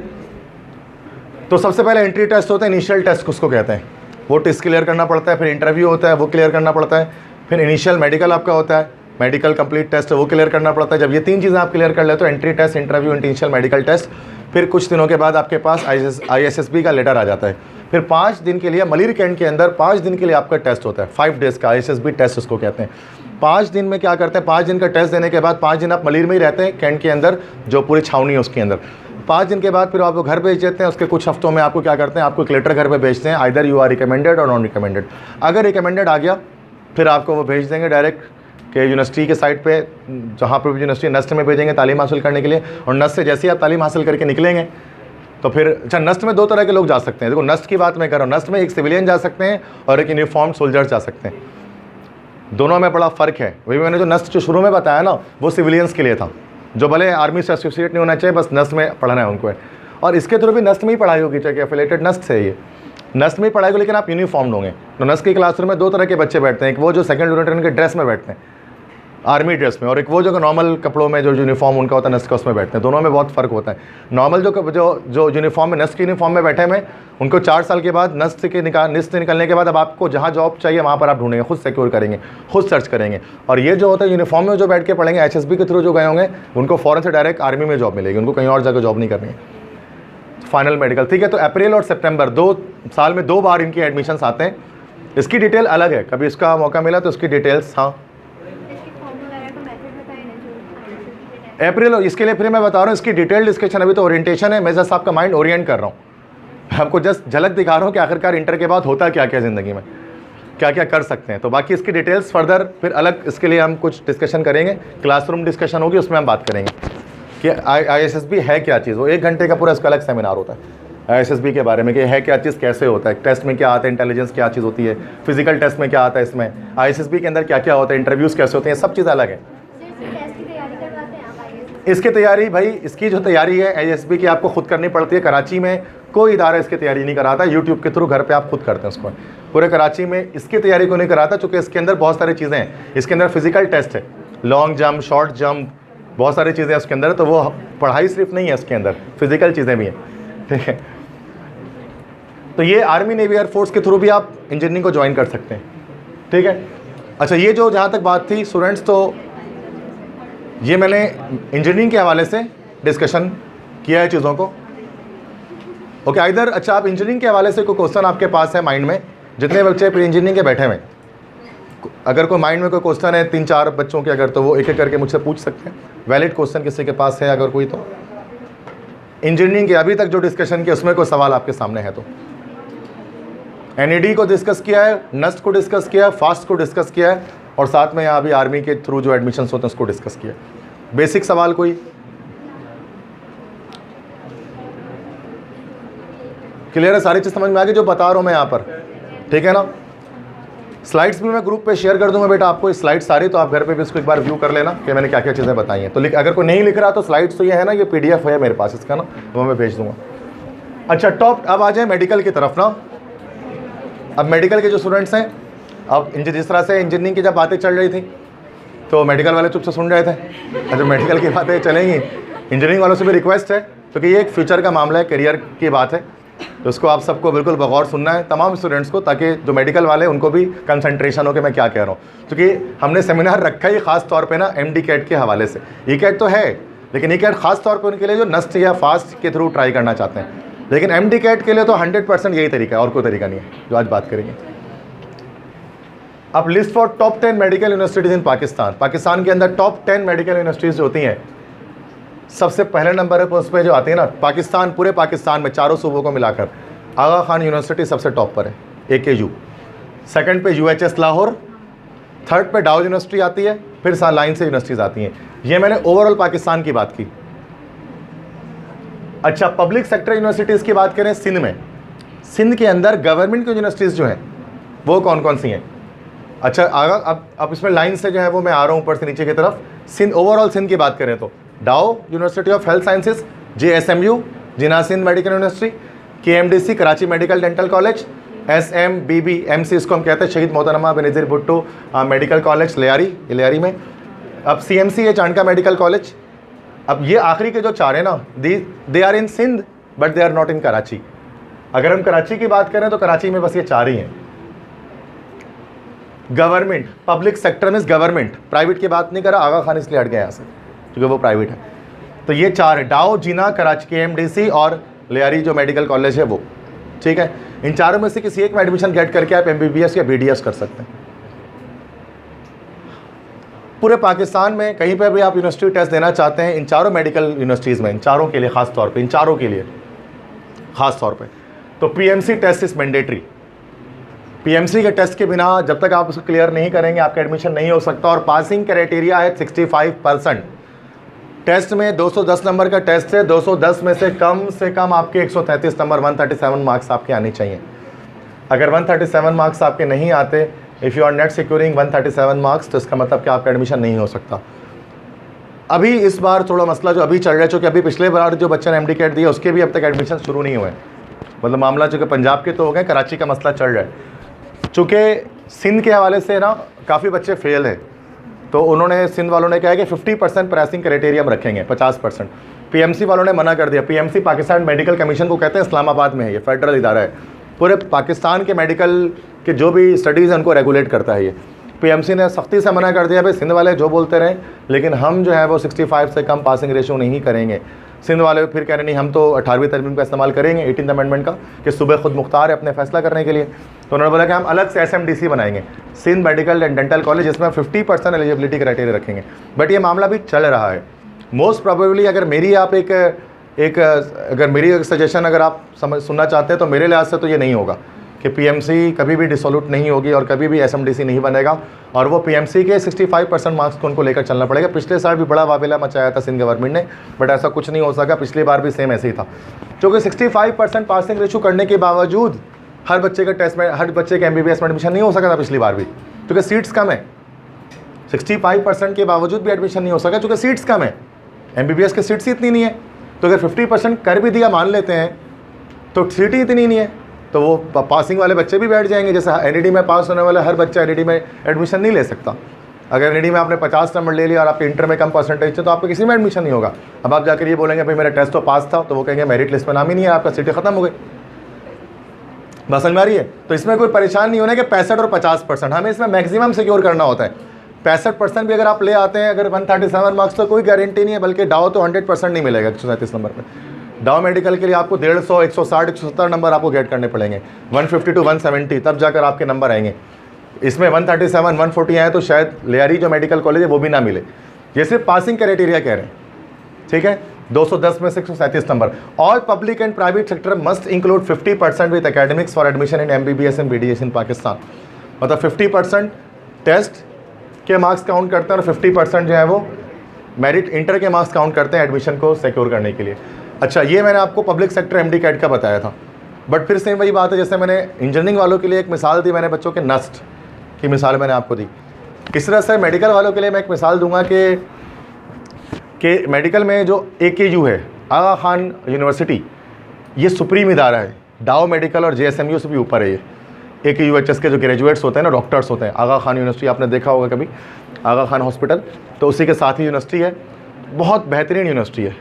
तो सबसे पहले एंट्री टेस्ट होता है, इनिशियल टेस्ट उसको कहते हैं, वो टेस्ट क्लियर करना पड़ता है, फिर इंटरव्यू होता है वो क्लियर करना पड़ता है, फिर इनिशियल मेडिकल आपका होता है, मेडिकल कंप्लीट टेस्ट वो क्लियर करना पड़ता है। जब ये 3 चीज़ें आप क्लियर कर लेते हो, entry test, interview, initial medical test, फिर कुछ दिनों के बाद आपके पास ISSB का लेटर आ जाता है। फिर 5 दिन के लिए मलिर कैंट के अंदर 5 दिन के लिए आपका टेस्ट होता है, 5 डेज़ का ISSB टेस्ट उसको कहते हैं। 5 दिन में क्या करते हैं, 5 दिन का टेस्ट देने के बाद 5 दिन आप मलिर में ही रहते हैं, कैंट के अंदर जो पूरी छावनी है उसके अंदर। 5 दिन के बाद फिर आपको घर भेज देते हैं। उसके कुछ हफ्तों में आपको क्या करते हैं, आपको एक लेटर घर पे भेजते हैं, आइदर यू आर रिकमेंडेड और नॉन रिकमेंडेड। अगर रिकमेंडेड आ गया फिर आपको वो भेज देंगे डायरेक्ट कि यूनिवर्सिटी के साइट पे, जहाँ पर यूनिवर्सिटी नस्ट में भेजेंगे तालीम हासिल करने के लिए। और नस्ट से जैसे ही आप तालीम हासिल करके निकलेंगे तो फिर अच्छा, नस्ट में 2 तरह के लोग जा सकते हैं। देखो नस्ट की बात मैं कर रहा हूँ, नस्ट में एक सिविलियन जा सकते हैं और एक यूनिफॉर्म सोल्जर्स जा सकते हैं, दोनों में बड़ा फ़र्क है। वही मैंने जो नस्ट जो शुरू में बताया ना, वो सिविलियंस के लिए था, जो भले आर्मी से एसोसिएट नहीं होना चाहिए, बस नस्ट में पढ़ना है उनको है। और इसके थ्रू भी नस्ट में ही पढ़ाई होगी, चाहे एफिलेटेड नस्ट से ये नस्ट में ही पढ़ाई होगी, लेकिन आप यूनिफॉर्म होंगे। तो नस्ट की क्लासरूम में 2 तरह के बच्चे बैठते हैं, एक वो जो सेकंड लेफ्टिनेंट के ड्रेस में बैठते हैं, आर्मी ड्रेस में, और एक वो जो नॉर्मल कपड़ों में जो यूनिफॉर्म उनका होता है नस्ट का, उसमें बैठते हैं। दोनों में बहुत फ़र्क होता है। नॉर्मल जो यूनिफॉर्म में, नस्ट की यूनिफॉर्म में बैठे में, उनको 4 साल के बाद नस्ट से निकलने के बाद अब आपको जहाँ जॉब चाहिए वहाँ पर आप ढूंढेंगे, खुद सिक्योर करेंगे, खुद सर्च करेंगे। और ये जो होता है यूनिफॉर्म में जो बैठ के पढ़ेंगे, HSB के थ्रू जो गए होंगे, उनको फ़ौरन से डायरेक्ट आर्मी में जॉब मिलेगी, उनको कहीं और जगह जॉब नहीं करनी है। फाइनल मेडिकल, ठीक है। तो अप्रैल और सितंबर 2 साल में 2 बार इनकी एडमिशन्स आते हैं। इसकी डिटेल अलग है, कभी इसका मौका मिला तो इसकी डिटेल्स, हाँ अप्रैल, इसके लिए फिर मैं बता रहा हूँ इसकी डिटेल डिस्कशन। अभी तो ओरिएंटेशन है, मैं जस्ट आपका माइंड ओरिएंट कर रहा हूँ, आपको जस्ट झलक दिखा रहा हूँ कि आखिरकार इंटर के बाद होता क्या क्या ज़िंदगी में, क्या क्या कर सकते हैं। तो बाकी इसकी डिटेल्स फर्दर फिर अलग इसके लिए हम कुछ डिस्कशन करेंगे, क्लासरूम डिस्कशन होगी, उसमें हम बात करेंगे कि ISSB है क्या चीज़। वो 1 घंटे का पूरा इसका अलग सेमिनार होता है ISSB के बारे में, कि है क्या चीज़, कैसे होता है, टेस्ट में क्या आता है, इंटेलिजेंस क्या चीज़ होती है, फिजिकल टेस्ट में क्या आता है, इसमें ISSB के अंदर क्या क्या होता है, इंटरव्यूज़ कैसे होते हैं, सब चीज़ अलग है। इसकी तैयारी भाई, इसकी जो तैयारी है ISSB की आपको खुद करनी पड़ती है। कराची में कोई इदारा इसकी तैयारी नहीं कराता, यूट्यूब के थ्रू घर पे आप खुद करते हैं उसको। पूरे कराची में इसकी तैयारी को नहीं कराता, चूँकि इसके अंदर बहुत सारी चीज़ें हैं। इसके अंदर फिजिकल टेस्ट है, लॉन्ग जंप, शॉर्ट जंप, बहुत सारी चीज़ें उसके अंदर। तो वो पढ़ाई सिर्फ नहीं है, इसके अंदर फिजिकल चीज़ें भी हैं, ठीक है। तो ये आर्मी, नेवी, एयरफोर्स के थ्रू भी आप इंजीनियरिंग को ज्वाइन कर सकते हैं, ठीक है। अच्छा, ये जो जहाँ तक बात थी स्टूडेंट्स, तो ये मैंने इंजीनियरिंग के हवाले से डिस्कशन किया है चीज़ों को, ओके। आइदर अच्छा, आप इंजीनियरिंग के हवाले से कोई क्वेश्चन आपके पास है माइंड में, जितने बच्चे प्री इंजीनियरिंग के बैठे हुए, अगर कोई माइंड में कोई क्वेश्चन है 3-4 बच्चों के, अगर तो वो एक एक करके मुझसे पूछ सकते हैं। वैलिड क्वेश्चन किसी के पास है अगर कोई, तो इंजीनियरिंग के अभी तक जो डिस्कशन किया उसमें कोई सवाल आपके सामने है तो NED को डिस्कस किया है, नस्ट को डिस्कस किया है, फास्ट को डिस्कस किया है, और साथ में यहाँ अभी आर्मी के थ्रू जो एडमिशन होते हैं उसको डिस्कस किया। बेसिक सवाल कोई क्लियर है? सारी चीज़ समझ में आ गई जो बता रहा हूँ मैं यहाँ पर, ठीक है ना? स्लाइड्स भी मैं ग्रुप पे शेयर कर दूंगा बेटा आपको, स्लाइड्स सारी, तो आप घर पे भी इसको एक बार व्यू कर लेना कि मैंने क्या क्या चीज़ें बताई हैं। तो अगर कोई नहीं लिख रहा तो स्लाइड्स तो ये है ना, ये PDF है मेरे पास इसका ना, वो मैं भेज दूंगा। अच्छा टॉप, अब आ जाए मेडिकल की तरफ ना। अब मेडिकल के जो स्टूडेंट्स हैं, अब जिस तरह से इंजीनियरिंग की जब बातें चल रही थी तो मेडिकल वाले चुप से सुन रहे थे। अच्छा मेडिकल की बातें चलेंगी, इंजीनियरिंग वालों से भी रिक्वेस्ट है, क्योंकि ये एक फ्यूचर का मामला है, करियर की बात है, तो उसको आप सबको बिल्कुल बगौर सुनना है, तमाम स्टूडेंट्स को, ताकि जो मेडिकल वाले उनको भी कंसंट्रेशन हो कि मैं क्या कह रहा हूँ। क्योंकि हमने सेमिनार रखा ही ख़ास तौर पे ना MD कैट के हवाले से। ECAT तो है, लेकिन ECAT ख़ास तौर पे उनके लिए जो नस्ट या फास्ट के थ्रू ट्राई करना चाहते हैं, लेकिन MD कैट के लिए तो 100% यही तरीका है, और कोई तरीका नहीं है जो आज बात करेंगे। अब list for top 10 medical universities इन पाकिस्तान। पाकिस्तान के अंदर टॉप 10 मेडिकल यूनिवर्सिटीज़ होती हैं, सबसे पहले नंबर पर उस पर जो आती है ना, पाकिस्तान, पूरे पाकिस्तान में चारों सूबों को मिलाकर आगा खान यूनिवर्सिटी सबसे टॉप पर है, AKU। सेकंड पे UHS लाहौर, थर्ड पे डाउ यूनिवर्सिटी आती है, फिर लाइन से यूनिवर्सिटीज़ आती हैं। ये मैंने ओवरऑल पाकिस्तान की बात की। अच्छा पब्लिक सेक्टर यूनिवर्सिटीज़ की बात करें, सिंध में, सिंध के अंदर गवर्नमेंट की यूनिवर्सिटीज़ जो हैं वो कौन कौन सी हैं? अच्छा आगा अब इसमें लाइन से जो है वो मैं आ रहा हूँ ऊपर से नीचे की तरफ। सिंध, ओवरऑल सिंध की बात करें तो Dow university of health sciences, JSMU Jinnah Sindh medical university, KMDC Karachi medical dental college, SMBBMC इसको हम कहते हैं शहीद मोहतरमा बेनज़ीर भुट्टो मेडिकल कॉलेज लियारी में। अब CMC है चांडका मेडिकल कॉलेज। अब ये आखिरी के जो चार हैं ना, they are in Sindh but they are not in Karachi. अगर हम कराची की बात करें तो कराची में बस ये चार ही हैं। गवर्नमेंट, पब्लिक सेक्टर में गवर्नमेंट, प्राइवेट की बात नहीं कर रहा, आगा खान इसलिए हट गया यहाँ से क्योंकि वो प्राइवेट है। तो ये चार है, डाओ, जिना, कराची KMDC और लियारी जो मेडिकल कॉलेज है वो, ठीक है। इन चारों में से किसी एक में एडमिशन गेट करके आप MBBS या BDS कर सकते हैं। पूरे पाकिस्तान में कहीं पर भी आप यूनिवर्सिटी टेस्ट देना चाहते हैं, इन चारों मेडिकल यूनिवर्सिटीज़ में, इन चारों के लिए ख़ास तौर पे, इन चारों के लिए ख़ास तौर पे तो PMC test is mandatory. PMC के टेस्ट के बिना जब तक आप उसको क्लियर नहीं करेंगे आपका एडमिशन नहीं हो सकता। और पासिंग क्राइटेरिया है 65%। टेस्ट में 210 नंबर का टेस्ट है, 210 में से कम आपके 133 नंबर, 137 मार्क्स आपके आने चाहिए। अगर 137 मार्क्स आपके नहीं आते, if you are not securing 137 marks, तो इसका मतलब कि आपका एडमिशन नहीं हो सकता। अभी इस बार थोड़ा मसला जो अभी चल रहा है, चूँकि अभी पिछले बार जो बच्चे ने MD कैट दिया उसके भी अब तक एडमिशन शुरू नहीं हुए, मतलब मामला चूँकि पंजाब के तो हो गए, कराची का मसला चल रहा है। चूँकि सिंध के हवाले से ना काफ़ी बच्चे फेल हैं, तो उन्होंने, सिंध वालों ने कहा है कि 50% पासिंग क्राइटेरिया हम रखेंगे, 50%। PMC वालों ने मना कर दिया। PMC पाकिस्तान मेडिकल कमीशन को कहते हैं, इस्लामाबाद में है, ये फेडरल इदारा है, पूरे पाकिस्तान के मेडिकल के जो भी स्टडीज़ हैं उनको रेगुलेट करता है ये। PMC ने सख्ती से मना कर दिया, भाई सिंध वाले जो बोलते रहें, लेकिन हम जो है वो 65 से कम पासिंग रेशो नहीं करेंगे। सिंध वाले फिर कह रहे नहीं, हम तो 18वीं तरमीम का इस्तेमाल करेंगे, 18th अमेंडमेंट का, कि सुबह खुद मुख्तार है अपने फैसला करने के लिए। तो उन्होंने बोला कि हम अलग से SMDC बनाएंगे, Sindh medical and dental college, जिसमें 50% एलिजिबिलिटी क्राइटेरिया रखेंगे। बट ये मामला भी चल रहा है। मोस्ट प्रोबेबली अगर मेरी आप अगर मेरी सजेशन अगर आप सुनना चाहते हैं तो मेरे लिहाज से तो ये नहीं होगा कि PMC कभी भी डिसोल्यूट नहीं होगी और कभी भी SMDC नहीं बनेगा, और वो PMC के 65% मार्क्स को उनको लेकर चलना पड़ेगा। पिछले साल भी बड़ा वावेला मचाया था सिंध गवर्नमेंट ने, बट ऐसा कुछ नहीं हो सका, पिछली बार भी सेम ऐसे ही था। क्योंकि 65% पासिंग रेशो करने के बावजूद हर बच्चे का टेस्ट में, हर बच्चे के MBBS में एडमिशन नहीं हो सका था पिछली बार भी, क्योंकि सीट्स कम है। 65% के बावजूद भी एडमिशन नहीं हो सका क्योंकि सीट्स कम है, MBBS के सीट्स ही इतनी नहीं है। तो अगर 50% कर भी दिया, मान लेते हैं, तो सीट ही इतनी नहीं है, तो वो पासिंग वाले बच्चे भी बैठ जाएंगे। जैसे NED में पास होने वाला हर बच्चा NED में एडमिशन नहीं ले सकता। अगर NED में आपने 50 नंबर ले लिया और आपके इंटर में कम परसेंटेज है तो आपको किसी में एडमिशन नहीं होगा। अब आप जाकर ये बोलेंगे भाई मेरा टेस्ट तो पास था, तो वो कहेंगे मेरिट लिस्ट में नाम ही नहीं है, आपका सीटें ख़त्म हो गई। बस समझ में आ रही है? तो इसमें कोई परेशान नहीं होना कि 65 और 50%, हमें इसमें मैक्सिमम सिक्योर करना होता है। 65% भी अगर आप ले आते हैं, अगर 137 मार्क्स, तो कोई गारंटी नहीं है, बल्कि डाओ तो 100% नहीं मिलेगा 137 नंबर पर। डाओ मेडिकल के लिए आपको 150, 160, 170 नंबर आपको गेट करने पड़ेंगे, 150 to 170, तब जाकर आपके नंबर आएंगे। इसमें 137, 140 आए तो शायद लियारी जो मेडिकल कॉलेज है वो भी ना मिले। ये सिर्फ पासिंग क्राइटेरिया कह रहे हैं, ठीक है। 210 में से 137 number. All public and private sector must include 50% with academics for admission in MBBS and BDS इन पाकिस्तान। मतलब 50% टेस्ट के मार्क्स काउंट करते हैं और 50% जो है वो मेरिट इंटर के मार्क्स काउंट करते हैं एडमिशन को सिक्योर करने के लिए। अच्छा, ये मैंने आपको पब्लिक सेक्टर MD कैट का बताया था, बट फिर से वही बात है, जैसे मैंने इंजीनियरिंग वालों के लिए एक मिसाल दी, मैंने बच्चों के नस्ट की मिसाल मैंने आपको दी, इस तरह से मेडिकल वालों के लिए मैं एक मिसाल दूंगा कि मेडिकल में जो AKU है, आगा खान यूनिवर्सिटी, ये सुप्रीम इदारा है। डाओ मेडिकल और JSMU से भी ऊपर है ये। AKUHS के जो ग्रेजुएट्स होते हैं ना, डॉक्टर्स होते हैं, आगा खान यूनिवर्सिटी आपने देखा होगा कभी, आगा खान हॉस्पिटल, तो उसी के साथ ही यूनिवर्सिटी है। बहुत बेहतरीन यूनिवर्सिटी है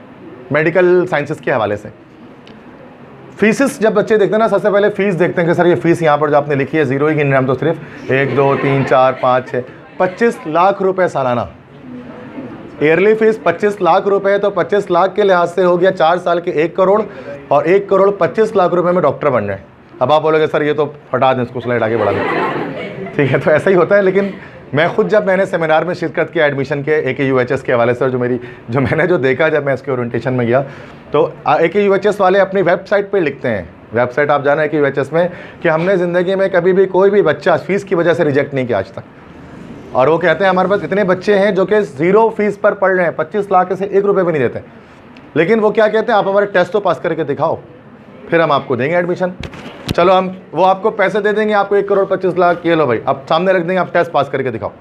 मेडिकल साइंसेस के हवाले से। फीसिस जब बच्चे देखते हैं ना, सबसे पहले फ़ीस देखते हैं कि सर ये फ़ीस यहाँ पर जो आपने लिखी है ज़ीरो ही गिन रहे हम तो सिर्फ 1 2 3 4 5 6 25 लाख रुपए सालाना ईयरली फीस 25 लाख रुपए। तो 25 लाख के लिहाज से हो गया 4 साल के 1 करोड़, और 1 करोड़ 25 लाख रुपए में डॉक्टर बन रहे हैं। अब आप बोलोगे सर ये तो हटा दें, इसको स्लाइड आगे बढ़ा दें, ठीक है, तो ऐसा ही होता है। लेकिन मैं खुद जब मैंने सेमिनार में शिरकत किया एडमिशन के AKUHS के हवाले से, और मैंने जो देखा जब मैं इसके ओरिएंटेशन में गया, तो AKUHS वाले अपनी वेबसाइट पे लिखते हैं, वेबसाइट आप जाना AKUHS में, कि हमने ज़िंदगी में कभी भी कोई भी बच्चा फ़ीस की वजह से रिजेक्ट नहीं किया आज तक। और वो कहते हैं हमारे पास इतने बच्चे हैं जो कि ज़ीरो फीस पर पढ़ रहे हैं, 25 लाख से 1 रुपये भी नहीं देते, लेकिन वो क्या कहते हैं, आप हमारे टेस्ट तो पास करके दिखाओ, फिर हम आपको देंगे एडमिशन। चलो वो आपको पैसे दे देंगे, आपको 1 करोड़ 25 लाख, ये लो भाई, अब सामने रख देंगे, आप टेस्ट पास करके दिखाओ,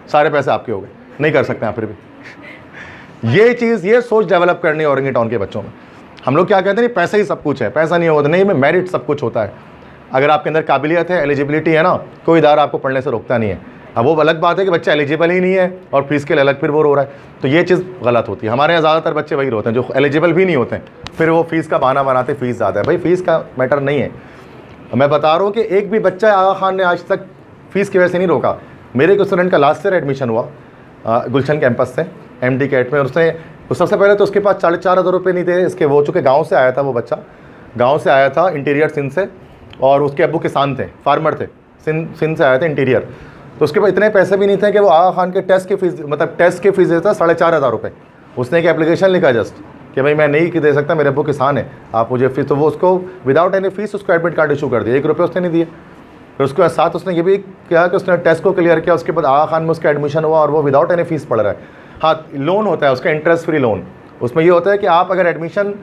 सारे पैसे आपके हो गए। नहीं कर सकते हैं फिर भी। ये सोच डेवलप करनी है औरंगी टाउन के बच्चों में। हम लोग क्या कहते हैं, पैसा ही सब कुछ है, पैसा नहीं होता, नहीं में मेरिट सब कुछ होता है। अगर आपके अंदर काबिलियत है, एलिजिबिलिटी है ना, कोई इदारा आपको पढ़ने से रोकता नहीं है। अब वो अलग बात है कि बच्चा एलिजिबल ही नहीं है और फीस के लिए अलग फिर वो रो रहा है, तो ये चीज़ गलत होती है। हमारे यहाँ ज़्यादातर बच्चे वही रोते हैं जो एलिजिबल भी नहीं होते हैं, फिर वो फीस का बहाना बनाते, फीस ज़्यादा है। भाई फीस का मैटर नहीं है, मैं बता रहा हूँ कि एक भी बच्चा आगा खान ने आज तक फ़ीस की वजह से नहीं रोका। मेरे एक स्टूडेंट का लास्ट ईयर एडमिशन हुआ गुलशन कैंपस से MD कैट में, उसने सबसे पहले तो उसके पास 4,500 रुपये नहीं थे इसके, वो चूँकि गाँव से आया था, वो बच्चा गाँव से आया था, इंटीरियर सिंध से, और उसके अब्बू किसान थे, फार्मर थे, सिंध से आए थे इंटीरियर, तो उसके पास इतने पैसे भी नहीं थे कि वो आगा खान के टेस्ट की फ़ीस, मतलब टेस्ट की फ़ीस देता 4,500 रुपये। उसने एक एप्लीकेशन लिखा जस्ट कि भाई मैं नहीं दे सकता, मेरे अब्बू किसान है, आप मुझे फीस, तो वो उसको विदाउट एनी फीस उसको एडमिट कार्ड इशू कर दिया, 1 रुपये उसने नहीं दिए। फिर उसके साथ उसने ये भी किया कि उसने टेस्ट को क्लियर किया, उसके बाद आगा खान में उसका एडमिशन हुआ और वो विदाउट एनी फीस पढ़ रहा है। हाँ, लोन होता है उसका, इंटरेस्ट फ्री लोन। उसमें ये होता है कि आप अगर एडमिशन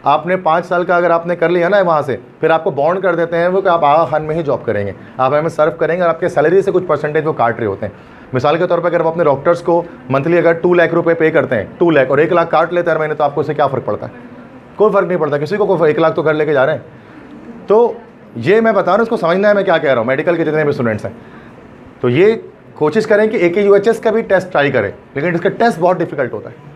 आपने 5 साल का अगर आपने कर लिया ना वहाँ से, फिर आपको बॉन्ड कर देते हैं वो कि आप आगा खान में ही जॉब करेंगे, आप हमें सर्व करेंगे, और आपके सैलरी से कुछ परसेंटेज वो काट रहे होते हैं। मिसाल के तौर पर अगर आप अपने डॉक्टर्स को मंथली अगर 2 लाख रुपए पे करते हैं, 2 लाख, और 1 लाख काट लेते हैं हर महीने, तो आपको इससे क्या फ़र्क पड़ता है? कोई फ़र्क नहीं पड़ता किसी को, कोई 1 लाख तो घर लेके जा रहे हैं। तो ये मैं बता रहा हूँ, इसको समझना है मैं क्या कह रहा हूँ। मेडिकल के जितने भी स्टूडेंट्स हैं, तो ये कोशिश करें कि AKUHS का भी टेस्ट ट्राई करें, लेकिन इसका टेस्ट बहुत डिफिकल्ट होता है।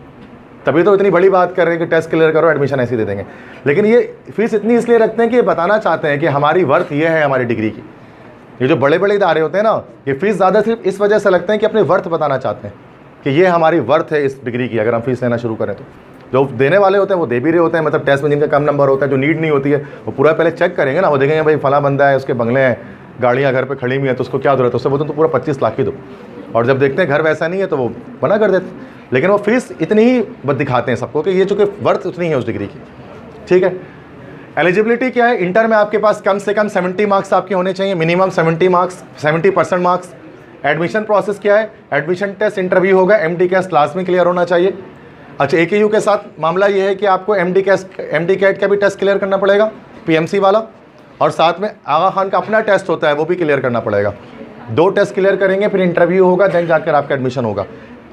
तभी तो इतनी बड़ी बात कर रहे हैं कि टेस्ट क्लियर करो, एडमिशन ऐसे ही दे देंगे। लेकिन ये फीस इतनी इसलिए रखते हैं कि ये बताना चाहते हैं कि हमारी वर्थ ये है हमारी डिग्री की। ये जो बड़े बड़े इदारे होते हैं ना, ये फीस ज़्यादा सिर्फ इस वजह से लगते हैं कि अपनी वर्थ बताना चाहते हैं कि ये हमारी वर्थ है इस डिग्री की। अगर हम फीस लेना शुरू करें तो जो देने वाले होते हैं वो दे भी रहे होते हैं, मतलब टेस्ट में जिनका कम नंबर होता है, जो नीड नहीं होती है, वो पूरा पहले चेक करेंगे ना, वो देखेंगे भाई फला बंदा है, उसके बंगले हैं, गाड़ियाँ घर पे खड़ी हुई हैं, तो उसको क्या जरूरत है, उससे बोलते तो पूरा 25 लाख ही दो। और जब देखते हैं घर वैसा नहीं है तो वो मना कर देते, लेकिन वो फीस इतनी ही दिखाते हैं सबको कि ये चूँकि वर्थ उतनी है उस डिग्री की। ठीक है, एलिजिबिलिटी क्या है? इंटर में आपके पास कम से कम 70 मार्क्स आपके होने चाहिए, minimum 70 marks, 70% marks. Admission process क्या है? एडमिशन टेस्ट इंटरव्यू होगा, MD कैट क्लास में क्लियर होना चाहिए। अच्छा, AKU के साथ मामला ये है कि आपको MD कैट का भी टेस्ट क्लियर करना पड़ेगा, PMC वाला, और साथ में आगा खान का अपना टेस्ट होता है वो भी क्लियर करना पड़ेगा। 2 टेस्ट क्लियर करेंगे, फिर इंटरव्यू होगा, देन जाकर आपका एडमिशन होगा।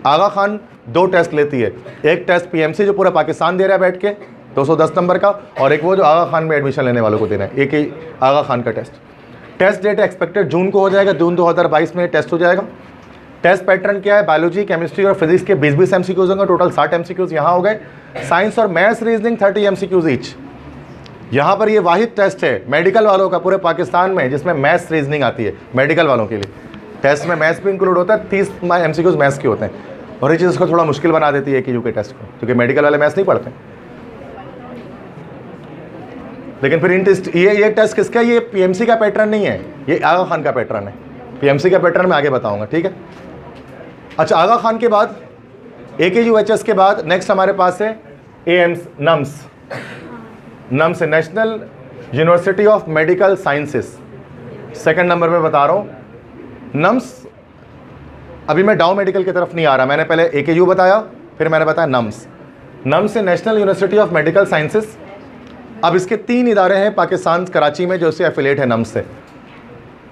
आगा खान 2 टेस्ट लेती है, एक टेस्ट PMC जो पूरा पाकिस्तान दे रहा है बैठ के 210 नंबर का, और एक वो जो आगा खान में एडमिशन लेने वालों को देना है, एक ही आगा खान का टेस्ट डेट एक्सपेक्टेड जून को हो जाएगा, जून 2022 में टेस्ट हो जाएगा। टेस्ट पैटर्न क्या है? बायोलॉजी, केमिस्ट्री और फिजिक्स के 20-20 MCQs होंगे, टोटल 60 MCQs यहाँ हो गए। साइंस और मैथ्स रीजनिंग 30 MCQs ईच। यहाँ पर ये वाहिद टेस्ट है मेडिकल वालों का पूरे पाकिस्तान में जिसमें मैथ्स रीजनिंग आती है मेडिकल वालों के लिए। टेस्ट में मैथ्स भी इंक्लूड होता है, 30 MCQs मैथ्स के होते हैं, और ये चीज़ इसको थोड़ा मुश्किल बना देती है AKU के टेस्ट को, क्योंकि मेडिकल वाले मैथ्स नहीं पढ़ते। लेकिन फिर ये टेस्ट किसका? ये PMC का पैटर्न नहीं है, ये आगा खान का पैटर्न है। PMC का पैटर्न मैं आगे बताऊंगा, ठीक है। अच्छा, आगा खान के बाद AKUHS के बाद नेक्स्ट हमारे पास है AIIMS, nums national university of medical sciences. Second number पे बता रहा हूँ नम्स। अभी मैं डाउ मेडिकल की तरफ नहीं आ रहा, मैंने पहले AKU बताया, फिर मैंने बताया nums national university of medical sciences. अब इसके 3 इदारे हैं पाकिस्तान कराची में जो इससे एफिलेट है नम्स से।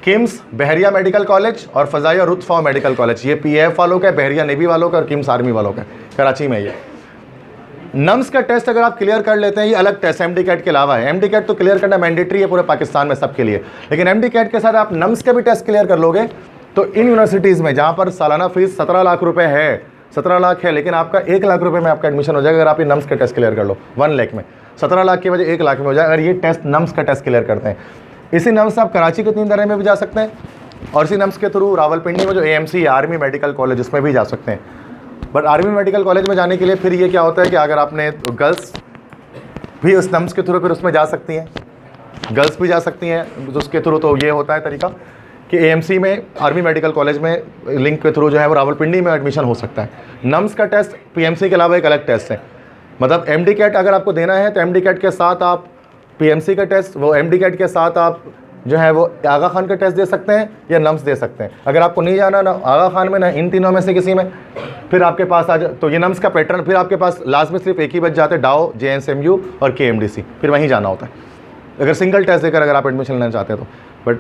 किम्स बहरिया मेडिकल कॉलेज और फ़ज़ाइया रुतफ़ा मेडिकल कॉलेज, ये PAF वालों का, बहरिया नेवी वालों का और किम्स आर्मी वालों का, कराची में ये। नम्स का टेस्ट अगर आप क्लियर कर लेते हैं, ये अलग टेस्ट MD-CAT के अलावा है। MD-CAT तो क्लियर करना मैंडेटरी है पूरे पाकिस्तान में सबके लिए, लेकिन MD-CAT के साथ आप नम्स का भी टेस्ट क्लियर कर लोगे तो इन यूनिवर्सिटीज़ में जहाँ पर सालाना फीस 17 लाख रुपए है, 17 लाख है, लेकिन आपका 1 लाख रुपए में आपका एडमिशन हो जाएगा अगर आप ये नम्स का टेस्ट क्लियर कर लो। 1 लाख में 17 लाख की वजह 1 लाख में हो जाए अगर ये टेस्ट नम्स का टेस्ट क्लियर करते हैं। इसी नम्स से आप कराची के 3 इदारे में भी जा सकते हैं और इसी नम्स के थ्रू रावलपिंडी में जो AMC आर्मी मेडिकल कॉलेज उसमें भी जा सकते हैं। बट आर्मी मेडिकल कॉलेज में जाने के लिए फिर ये क्या होता है कि अगर आपने गर्ल्स भी उस नम्स के थ्रू फिर उसमें जा सकती हैं, गर्ल्स भी जा सकती हैं उसके थ्रू। तो ये होता है तरीका कि AMC में आर्मी मेडिकल कॉलेज में लिंक के थ्रू जो है वो रावलपिंडी में एडमिशन हो सकता है। नम्स का टेस्ट PMC के अलावा एक अलग टेस्ट है, मतलब MD-CAT अगर आपको देना है तो MD-CAT के साथ आप PMC का टेस्ट, वो MD-CAT के साथ आप जो है वो आगा खान का टेस्ट दे सकते हैं या नम्स दे सकते हैं। अगर आपको नहीं जाना ना आगा खान में ना इन तीनों में से किसी में, फिर आपके पास आ जाए तो ये नम्स का पैटर्न, फिर आपके पास लास्ट में सिर्फ एक ही बच जाते हैं, डाओ, JNSMU और KMDC, फिर वहीं जाना होता है अगर सिंगल टेस्ट देकर अगर आप एडमिशन लेना चाहते हैं तो। बट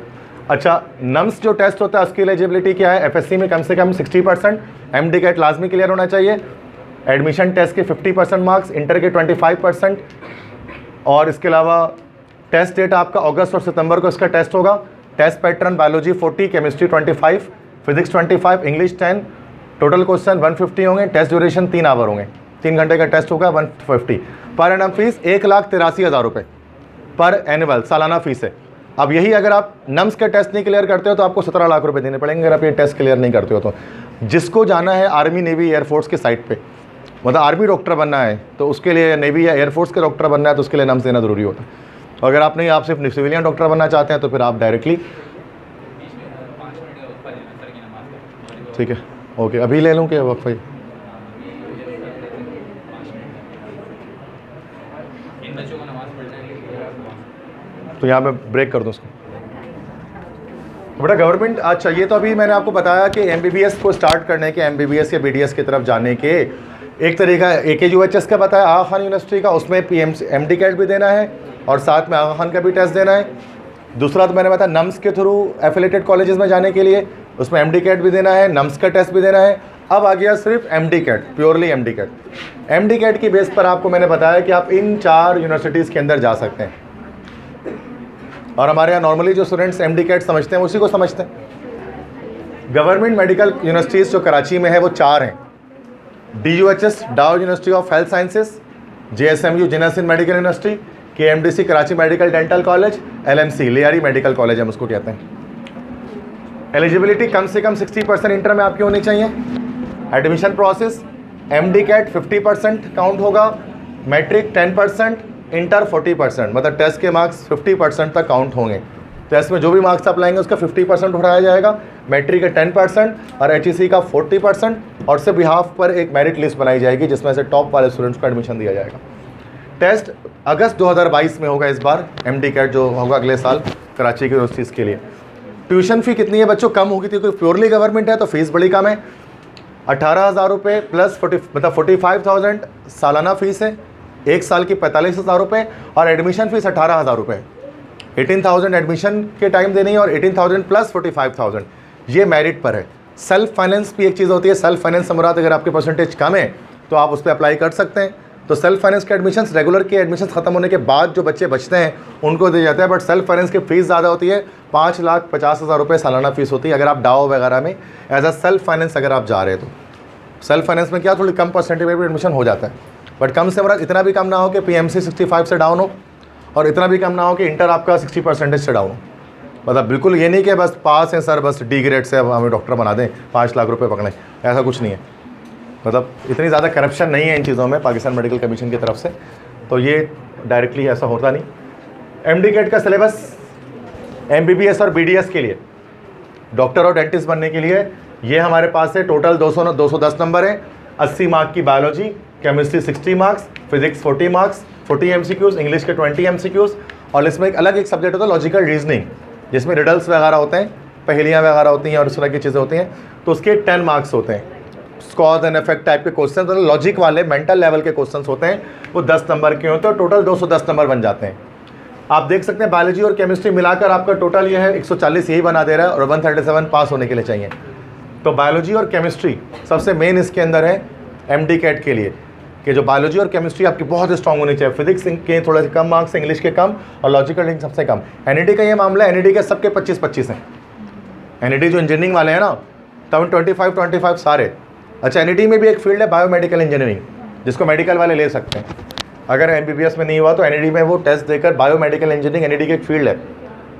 अच्छा, नम्स जो टेस्ट होता है उसकी एलिजिबिलिटी क्या है? FSC में कम से कम 60%, MD-CAT लाजमी क्लियर होना चाहिए, एडमिशन टेस्ट के 50% मार्क्स, इंटर के 25%, और इसके अलावा टेस्ट डेट आपका अगस्त और सितंबर को इसका टेस्ट होगा। Test pattern biology 40, chemistry 25, physics 25, English 10, total question 150 होंगे। टेस्ट ड्यूरेशन 3 आवर होंगे, 3 घंटे का टेस्ट होगा। 150 पर एनम फीस 1,83,000 रुपये पर एनुअल सालाना फीस है। अब यही अगर आप नम्स के टेस्ट नहीं क्लियर करते हो तो आपको 17 लाख रुपए देने पड़ेंगे अगर आप ये टेस्ट क्लियर नहीं करते हो तो। जिसको जाना है आर्मी, नेवी, एयरफोर्स के साइट पे, मतलब आर्मी डॉक्टर बनना है तो उसके लिए, नेवी या एयरफोर्स के डॉक्टर बनना है तो उसके लिए नम्स देना ज़रूरी होता है। अगर आप नहीं, आप सिर्फ सिविलियन डॉक्टर बनना चाहते हैं तो फिर आप डायरेक्टली, ठीक है, ओके, अभी ले लूँ क्या वक्फा? तो यहाँ मैं ब्रेक कर दूँ उसको। तो बेटा गवर्नमेंट, अच्छा ये तो अभी मैंने आपको बताया कि MBBS को स्टार्ट करने के, MBBS या BDS की तरफ जाने के एक तरीका AKUHS का बताया, आगा खान यूनिवर्सिटी का, उसमें MD-CAT भी देना है और साथ में आगा खान का भी टेस्ट देना है। दूसरा तो मैंने बताया नम्स के थ्रू एफिलेटेड कॉलेजेस में जाने के लिए, उसमें MD-CAT भी देना है, नम्स का टेस्ट भी देना है। अब आ गया सिर्फ MD-CAT, प्योरली MD-CAT। MD-CAT की बेस पर आपको मैंने बताया कि आप इन 4 यूनिवर्सिटीज़ के अंदर जा सकते हैं और हमारे यहाँ नॉर्मली जो स्टूडेंट्स MD-CAT समझते हैं उसी को समझते हैं। गवर्नमेंट मेडिकल यूनिवर्सिटीज़ जो कराची में है वो 4 हैं, DUHS Dow university of health sciences, JSMU Jinnah Sindh medical university, KMDC Karachi medical dental college, LMC Lyari medical college हम उसको कहते हैं। एलिजिबिलिटी कम से कम 60% इंटर में आपकी होनी चाहिए। एडमिशन प्रोसेस MD-CAT 50% काउंट होगा, मैट्रिक 10%, इंटर 40%, मतलब टेस्ट के मार्क्स 50% तक काउंट होंगे। टेस्ट में जो भी मार्क्स आप लाएंगे उसका 50% उठाया जाएगा, मैट्रिक का 10% और HEC का 40%, और उससे बिहाफ पर एक मेरिट लिस्ट बनाई जाएगी जिसमें से टॉप वाले स्टूडेंट्स को एडमिशन दिया जाएगा। टेस्ट अगस्त 2022 में होगा इस बार, MD-CAT जो होगा अगले साल कराची की यूनिवर्सिटीज़ के लिए। ट्यूशन फ़ी कितनी है बच्चों? कम होगी क्योंकि प्योरली गवर्नमेंट है तो फीस बड़ी कम है, 18,000 रुपये प्लस 45,000 सालाना फ़ीस है, एक साल की 45,000 रुपये, और एडमिशन फ़ीस 18,000 रुपये। 18,000 एडमिशन के टाइम देनी है और 18,000 प्लस 45,000 ये मेरिट पर है। सेल्फ फाइनेंस भी एक चीज़ होती है, सेल्फ फाइनेंस से मुराद अगर आपके परसेंटेज कम है तो आप उस पर अप्लाई कर सकते हैं। तो सेल्फ फाइनेंस के एडमिशन रेगुलर के एडमिशन ख़त्म होने के बाद जो बच्चे बचते हैं उनको दिए जाते हैं, बट सेल्फ फाइनेंस की फ़ीस ज़्यादा होती है, 5,50,000 रुपये सालाना फ़ीस होती है अगर आप डाओ वगैरह में एज अ सेल्फ फाइनेंस अगर आप जा रहे हैं तो। सेल्फ फाइनेंस में क्या थोड़ी कम परसेंटेज में भी एडमिशन हो जाता है, बट कम से मुराद इतना भी कम ना हो कि PMC 65 से डाउन हो और इतना भी कम ना हो कि इंटर आपका 60% से डाउन हो। मतलब बिल्कुल ये नहीं कि बस पास हैं सर, बस D ग्रेड से अब हमें डॉक्टर बना दें, 5 लाख रुपए पकड़ें, ऐसा कुछ नहीं है। मतलब इतनी ज़्यादा करप्शन नहीं है इन चीज़ों में पाकिस्तान मेडिकल कमीशन की तरफ से, तो ये डायरेक्टली ऐसा होता नहीं। MD-CAT का सिलेबस MBBS और BDS के लिए, डॉक्टर और डेंटिस्ट बनने के लिए ये हमारे पास है टोटल 210 नंबर है। 80 मार्क की biology, chemistry 60 marks, physics 40 marks, 40 MCQs, English के 20 MCQs, और इसमें एक अलग एक सब्जेक्ट होता है लॉजिकल रीजनिंग, जिसमें रिडल्स वगैरह होते हैं, पहेलियाँ वगैरह होती हैं और इस तरह की चीज़ें होती हैं, तो उसके 10 मार्क्स होते हैं। कॉज एंड इफेक्ट टाइप के क्वेश्चन, तो लॉजिक वाले मेंटल लेवल के क्वेश्चंस होते हैं, वो 10 नंबर के होते हैं, टोटल 210 नंबर बन जाते हैं। आप देख सकते हैं बायोलॉजी और केमिस्ट्री मिलाकर आपका टोटल ये है 140 यही बना दे रहा है, और 137 पास होने के लिए चाहिए। तो बायोलॉजी और केमिस्ट्री सबसे मेन इसके अंदर है MD कैट के लिए, कि जो बायोलॉजी और केमिस्ट्री आपकी बहुत स्ट्रांग होनी चाहिए। फिजिक्स के थोड़े से कम मार्क्स, इंग्लिश के कम, और लॉजिकल रीजनिंग सबसे कम। NED का ये मामला है, NED के सबके 25-25 हैं। NED जो इंजीनियरिंग वाले हैं ना, तब 25-25 सारे। अच्छा, NED में भी एक फील्ड है बायोमेडिकल इंजीनियरिंग, जिसको मेडिकल वाले ले सकते हैं। अगर MBBS में नहीं हुआ तो NED में वो टेस्ट देकर बायोमेडिकल इंजीनियरिंग, NED की एक फील्ड है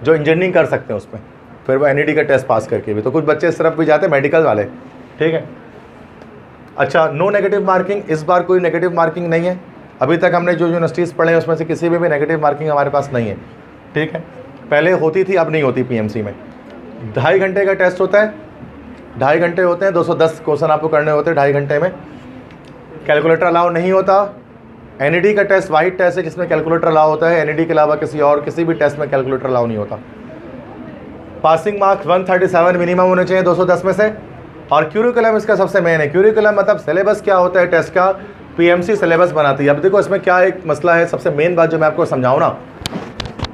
जो इंजीनियरिंग कर सकते हैं उसमें, फिर वो NED का टेस्ट पास करके भी। तो कुछ बच्चे इस तरफ भी जाते हैं मेडिकल वाले, ठीक है। अच्छा, नो नेगेटिव मार्किंग, इस बार कोई नेगेटिव मार्किंग नहीं है। अभी तक हमने जो यूनिवर्सिटीज़ पढ़े हैं उसमें से किसी में भी नेगेटिव मार्किंग हमारे पास नहीं है, ठीक है। पहले होती थी, अब नहीं होती। PMC में 2.5 घंटे का टेस्ट होता है, 2.5 घंटे होते हैं, 210 क्वेश्चन आपको करने होते हैं 2.5 घंटे में। कैलकुलेटर अलाउ नहीं होता। NED का टेस्ट वाइट टेस्ट है जिसमें कैलकुलेटर अलाउ होता है, NED के अलावा किसी भी टेस्ट में कैलकुलेटर अलाउ नहीं होता। पासिंग मार्क्स 137 मिनिमम होने चाहिए 210 में से। और क्यूरिकुलम इसका सबसे मेन है। क्यूरिकुलम मतलब सिलेबस क्या होता है टेस्ट का, PMC सिलेबस बनाती है। अब देखो इसमें क्या एक मसला है, सबसे मेन बात जो मैं आपको समझाऊँ ना,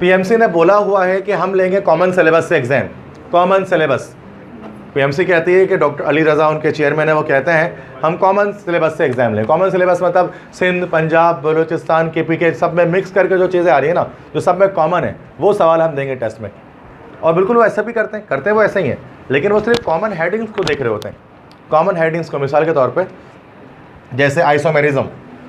PMC ने बोला हुआ है कि हम लेंगे कॉमन सिलेबस से एग्जाम, कॉमन सिलेबस। PMC कहती है कि डॉक्टर अली रज़ा उनके चेयरमैन है, वो कहते हैं हम कॉमन सिलेबस से एग्जाम लें। कॉमन सिलेबस मतलब सिंध, पंजाब, बलूचिस्तान, KPK सब में मिक्स करके जो चीज़ें आ रही है ना, जो सब में कॉमन है, वो सवाल हम देंगे टेस्ट में। और बिल्कुल वो ऐसा भी करते हैं वो ऐसे ही है, लेकिन वो सिर्फ कॉमन हेडिंग्स को देख रहे होते हैं। कॉमन हेडिंग्स को, मिसाल के तौर पे जैसे आइसोमेरिज्म,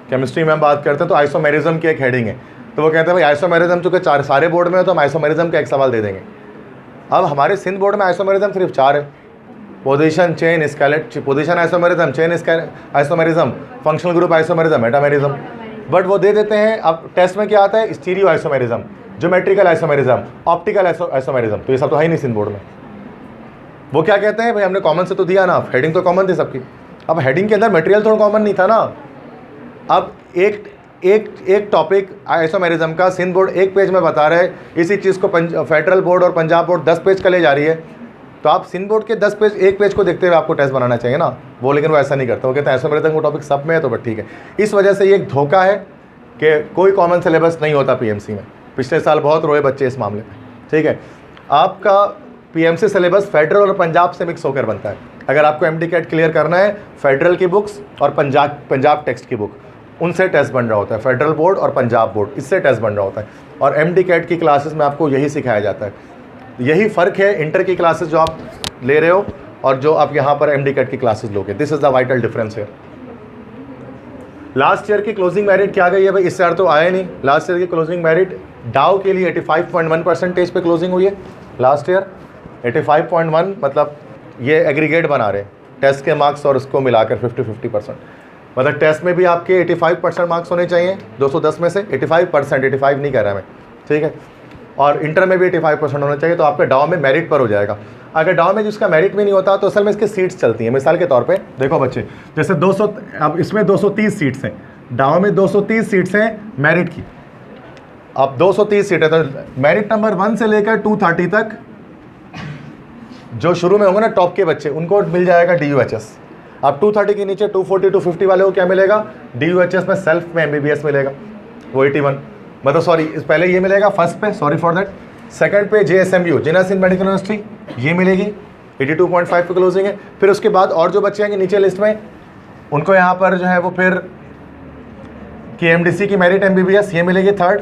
केमिस्ट्री में हम बात करते हैं तो आइसोमेरिज्म की एक हेडिंग है, तो वो कहते हैं भाई आइसोमेरिज्म चूँकि सारे बोर्ड में है तो हम आइसोमेरिज्म का एक सवाल दे देंगे। अब हमारे सिंध बोर्ड में आइसोमेरिज्म सिर्फ 4 है, position, chain, skeletal, position isomerism, chain isomerism, functional group isomerism, metamerism. But वो दे देते हैं। अब टेस्ट में क्या आता है, stereo isomerism, geometrical isomerism, optical isomerism, तो ये सब तो है ही नहीं सिंध बोर्ड में। वो क्या कहते हैं भाई हमने कॉमन से तो दिया ना, हेडिंग तो कॉमन थी सबकी। अब हेडिंग के अंदर मटेरियल थोड़ा कॉमन नहीं था ना। अब एक टॉपिक आइसोमेरिज्म का सिंध बोर्ड 1 पेज में बता रहे, इसी चीज़ को फेडरल बोर्ड और पंजाब बोर्ड 10 पेज का ले जा रही है, तो आप सिंध बोर्ड के 10 पेज 1 पेज को देखते हुए आपको टेस्ट बनाना चाहिए ना वो। लेकिन वो ऐसा नहीं करता, वो कहते हैं आइसोमेरिज्म का टॉपिक सब में है तो बट ठीक है। इस वजह से ये एक धोखा है कि कोई कॉमन सिलेबस नहीं होता PMC में। पिछले साल बहुत रोए बच्चे इस मामले में, ठीक है। आपका PMC सिलेबस फेडरल और पंजाब से मिक्स होकर बनता है। अगर आपको MD कैट क्लियर करना है, फेडरल की बुक्स और पंजाब टेक्स्ट की बुक, उनसे टेस्ट बन रहा होता है। फेडरल बोर्ड और पंजाब बोर्ड, इससे टेस्ट बन रहा होता है। और MD कैट की क्लासेस में आपको यही सिखाया जाता है। यही फ़र्क है इंटर की क्लासेस जो आप ले रहे हो और जो आप यहाँ पर MD कैट की क्लासेस लोगे। This is the vital difference है। लास्ट ईयर की क्लोजिंग मेरिट क्या गई है भाई, इस ईयर तो आया नहीं। लास्ट ईयर की क्लोजिंग मेरिट डाउ के लिए 85.1% पे क्लोजिंग हुई है लास्ट ईयर। 85.1 मतलब ये एग्रीगेट बना रहे टेस्ट के मार्क्स और उसको मिलाकर 50-50%। मतलब टेस्ट में भी आपके 85% मार्क्स होने चाहिए 210 में से। 85%, 85 नहीं कह रहा मैं, ठीक है। और इंटर में भी 85% होना चाहिए, तो आपके डाउ में मेरिट पर हो जाएगा। अगर डाउ में जिसका मेरिट भी नहीं होता तो असल में इसकी सीट्स चलती हैं। मिसाल के तौर पे देखो बच्चे, जैसे 200, अब इसमें 230 सीट्स हैं, डाउ में 230 सीट्स हैं मेरिट की। अब 230 सीट है तो मेरिट नंबर 1 से लेकर 230 तक जो शुरू में होंगे ना टॉप के बच्चे, उनको मिल जाएगा DUHS। अब 230 के नीचे 240, 250 वाले को क्या मिलेगा, DUHS में सेल्फ में MBBS मिलेगा, वो 81, मतलब सॉरी पहले ये मिलेगा फर्स्ट पे, सॉरी फॉर दैट। सेकंड पे JSMU, Jinnah Sindh medical university, ये मिलेगी 82.5 पे क्लोजिंग है। फिर उसके बाद और जो बच्चे आएंगे नीचे लिस्ट में, उनको यहाँ पर जो है वो फिर KMDC की मेरिट MBBS ये मिलेगी थर्ड।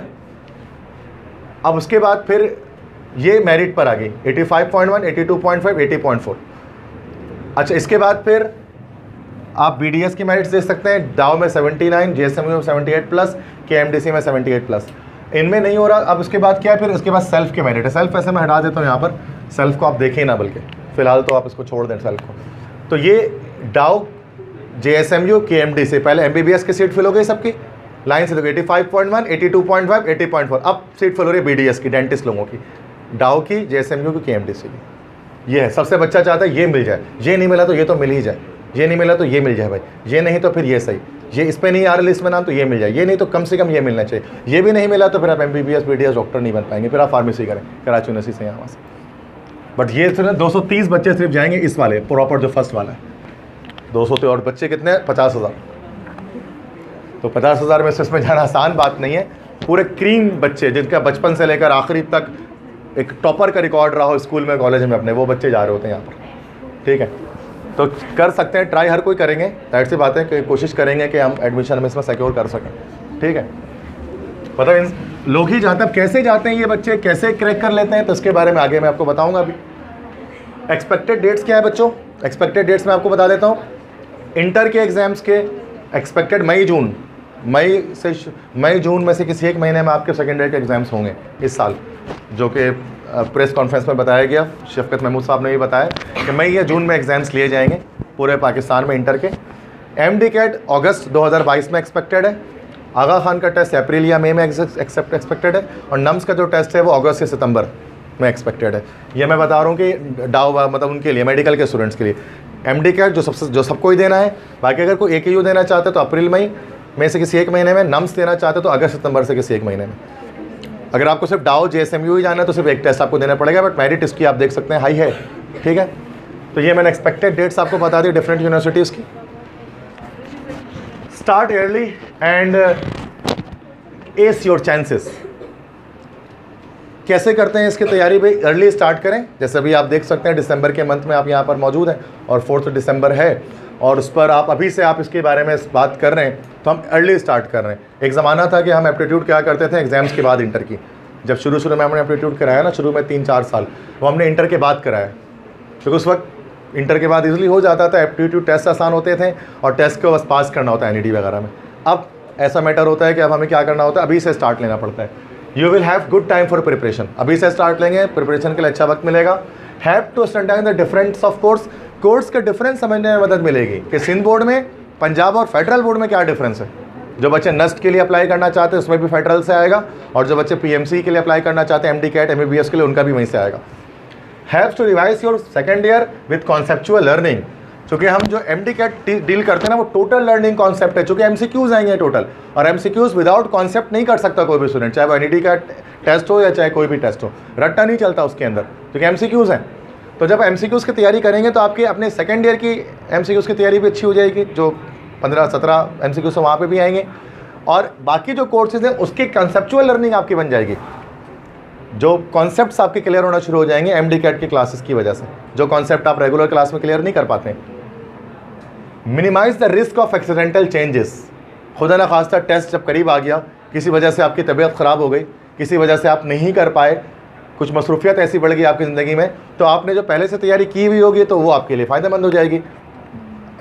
अब उसके बाद फिर ये मेरिट पर आ गई 85.1, 82.5, 80.4। अच्छा, इसके बाद फिर आप BDS की मेरिट्स देख सकते हैं। डाउ में 79, JSMU में 78+, KMDC में 78+। इनमें नहीं हो रहा। अब उसके बाद क्या है, फिर उसके बाद सेल्फ की मेरिट है। सेल्फ ऐसे मैं हटा देता हूँ यहाँ पर, सेल्फ को आप देखें ना, बल्कि फ़िलहाल तो आप इसको छोड़ दें सेल्फ को। तो ये डाउ, JSMU, KMDC, पहले MBBS की सीट फिल हो गई सबकी लाइन से, देखो 85.1, 82.5, 80.4। अब सीट फिल हो रही है BDS की, डेंटिस्ट लोगों की, डाउ की, JSMU की, KMDC की। ये है सबसे बच्चा चाहता है ये मिल जाए, ये नहीं मिला तो ये तो मिल ही जाए, ये नहीं मिला तो ये मिल जाए भाई, ये नहीं तो फिर ये सही। ये इस पर नहीं आ रहा लिस्ट में नाम तो ये मिल जाए, ये नहीं तो कम से कम ये मिलना चाहिए। ये भी नहीं मिला तो फिर आप MBBS BDS डॉक्टर नहीं बन पाएंगे, फिर आप फार्मेसी करें कराची यूनिवर्सिटी से यहाँ से। बट ये सिर्फ 230 बच्चे सिर्फ जाएंगे इस वाले प्रॉपर जो फर्स्ट वाला है। 200 और बच्चे कितने हैं? 50,000। तो 50,000 में से इसमें जाना आसान बात नहीं है। पूरे क्रीम बच्चे जिनका बचपन से लेकर आखिरी तक एक टॉपर का रिकॉर्ड रहा हो स्कूल में कॉलेज में अपने, वो बच्चे जा रहे होते हैं यहाँ पर। ठीक है, तो कर सकते हैं, ट्राई हर कोई करेंगे, जाहिर सी बात है कि कोशिश करेंगे कि हम एडमिशन में इसमें सिक्योर कर सकें। ठीक है, पता है लोग ही जाते हैं, कैसे जाते हैं ये बच्चे, कैसे क्रैक कर लेते हैं, तो इसके बारे में आगे मैं आपको बताऊंगा। अभी एक्सपेक्टेड डेट्स क्या है बच्चों? एक्सपेक्टेड डेट्स मैं आपको बता देता हूँ। इंटर के एग्ज़ाम्स के एक्सपेक्टेड मई जून में से किसी एक महीने में आपके सेकेंड ईयर के एग्ज़ाम्स होंगे इस साल, जो कि प्रेस कॉन्फ्रेंस में बताया गया। शफकत महमूद साहब ने भी बताया कि मई या जून में एग्ज़ाम्स लिए जाएंगे पूरे पाकिस्तान में इंटर के। MD-CAT अगस्त 2022 में एक्सपेक्टेड है। आगा खान का टेस्ट अप्रैल या मई में एक्सपेक्टेड है, और नम्स का जो टेस्ट है वो अगस्त से सितंबर में एक्सपेक्टेड है। ये मैं बता रहा हूँ कि डाव मतलब उनके लिए, मेडिकल के स्टूडेंट्स के लिए। MD-CAT जो सबको ही देना है, बाकी अगर कोई AKU देना चाहते तो अप्रैल मई में से किसी एक महीने में, नम्स देना चाहते तो अगस्त सितंबर से किसी एक महीने में। अगर आपको सिर्फ डाव JSMU ही जाना है तो सिर्फ एक टेस्ट आपको देना पड़ेगा, बट मेरिट इसकी आप देख सकते हैं हाई है। ठीक है, तो ये मैंने एक्सपेक्टेड डेट्स आपको बता दी डिफरेंट यूनिवर्सिटीज़ की। Start early and S your chances. कैसे करते हैं इसकी तैयारी? भाई अर्ली स्टार्ट करें, जैसे अभी आप देख सकते हैं दिसंबर के मंथ में आप यहाँ पर मौजूद हैं और 4 दिसंबर है, और उस पर आप अभी से आप इसके बारे में बात कर रहे हैं, तो हम अर्ली स्टार्ट कर रहे हैं। एक ज़माना था कि हम एप्टीट्यूड क्या करते थे एग्ज़ाम्स के बाद इंटर की। जब शुरू में हमने एप्टीट्यूड कराया ना, शुरू में 3-4 साल, वो हमने इंटर के बाद कराया, क्योंकि उस वक्त इंटर के बाद इजीली हो जाता था, एप्टीट्यूड टेस्ट आसान होते थे और टेस्ट को बस पास करना होता है NED वगैरह में। अब ऐसा मैटर होता है कि अब हमें क्या करना होता है, अभी से स्टार्ट लेना पड़ता है। You will have good time for preparation, अभी से स्टार्ट लेंगे, प्रिपरेशन के लिए अच्छा वक्त मिलेगा। Have to understand the difference of course के डिफरेंस समझने में मदद मिलेगी कि सिंध बोर्ड में, पंजाब और फेडरल बोर्ड में क्या डिफरेंस है। जो बच्चे नस्ट के लिए अप्लाई करना चाहते हैं उसमें भी फेडरल से आएगा, और जो बच्चे PMC के लिए अप्लाई करना चाहते हैं MD-CAT MBBS के लिए, उनका भी वहीं से आएगा। Have to revise your second year with conceptual learning, क्योंकि हम जो MD-CAT डील करते हैं ना वो टोटल लर्निंग कॉन्सेप्ट है, चूँकि MCQs आएंगे टोटल, और MCQs विदाउट कॉन्सेप्ट नहीं कर सकता कोई भी स्टूडेंट, चाहे वो NED का टेस्ट हो या चाहे कोई भी टेस्ट हो, रट्टा नहीं चलता उसके अंदर, क्योंकि MCQs हैं। तो जब MCQs की तैयारी करेंगे तो आपकी अपने सेकेंड ईयर की MCQs की तैयारी भी अच्छी हो जाएगी, जो 15-17 MCQs वहाँ पे भी आएंगे, और बाकी जो कोर्सेज हैं उसकी कंसेप्चुअल लर्निंग आपकी बन जाएगी। जो कॉन्सेप्ट्स आपके क्लियर होना शुरू हो जाएंगे MD-CAT की क्लासेस की वजह से, जो कॉन्सेप्ट आप रेगुलर क्लास में क्लियर नहीं कर पाते हैं। Minimize the risk of accidental changes. खुदा न खास्ता टेस्ट जब करीब आ गया, किसी वजह से आपकी तबीयत ख़राब हो गई, किसी वजह से आप नहीं कर पाए, कुछ मसरूफियत ऐसी बढ़ गई आपकी ज़िंदगी में, तो आपने जो पहले से तैयारी की हुई होगी तो वो आपके लिए फ़ायदेमंद हो जाएगी।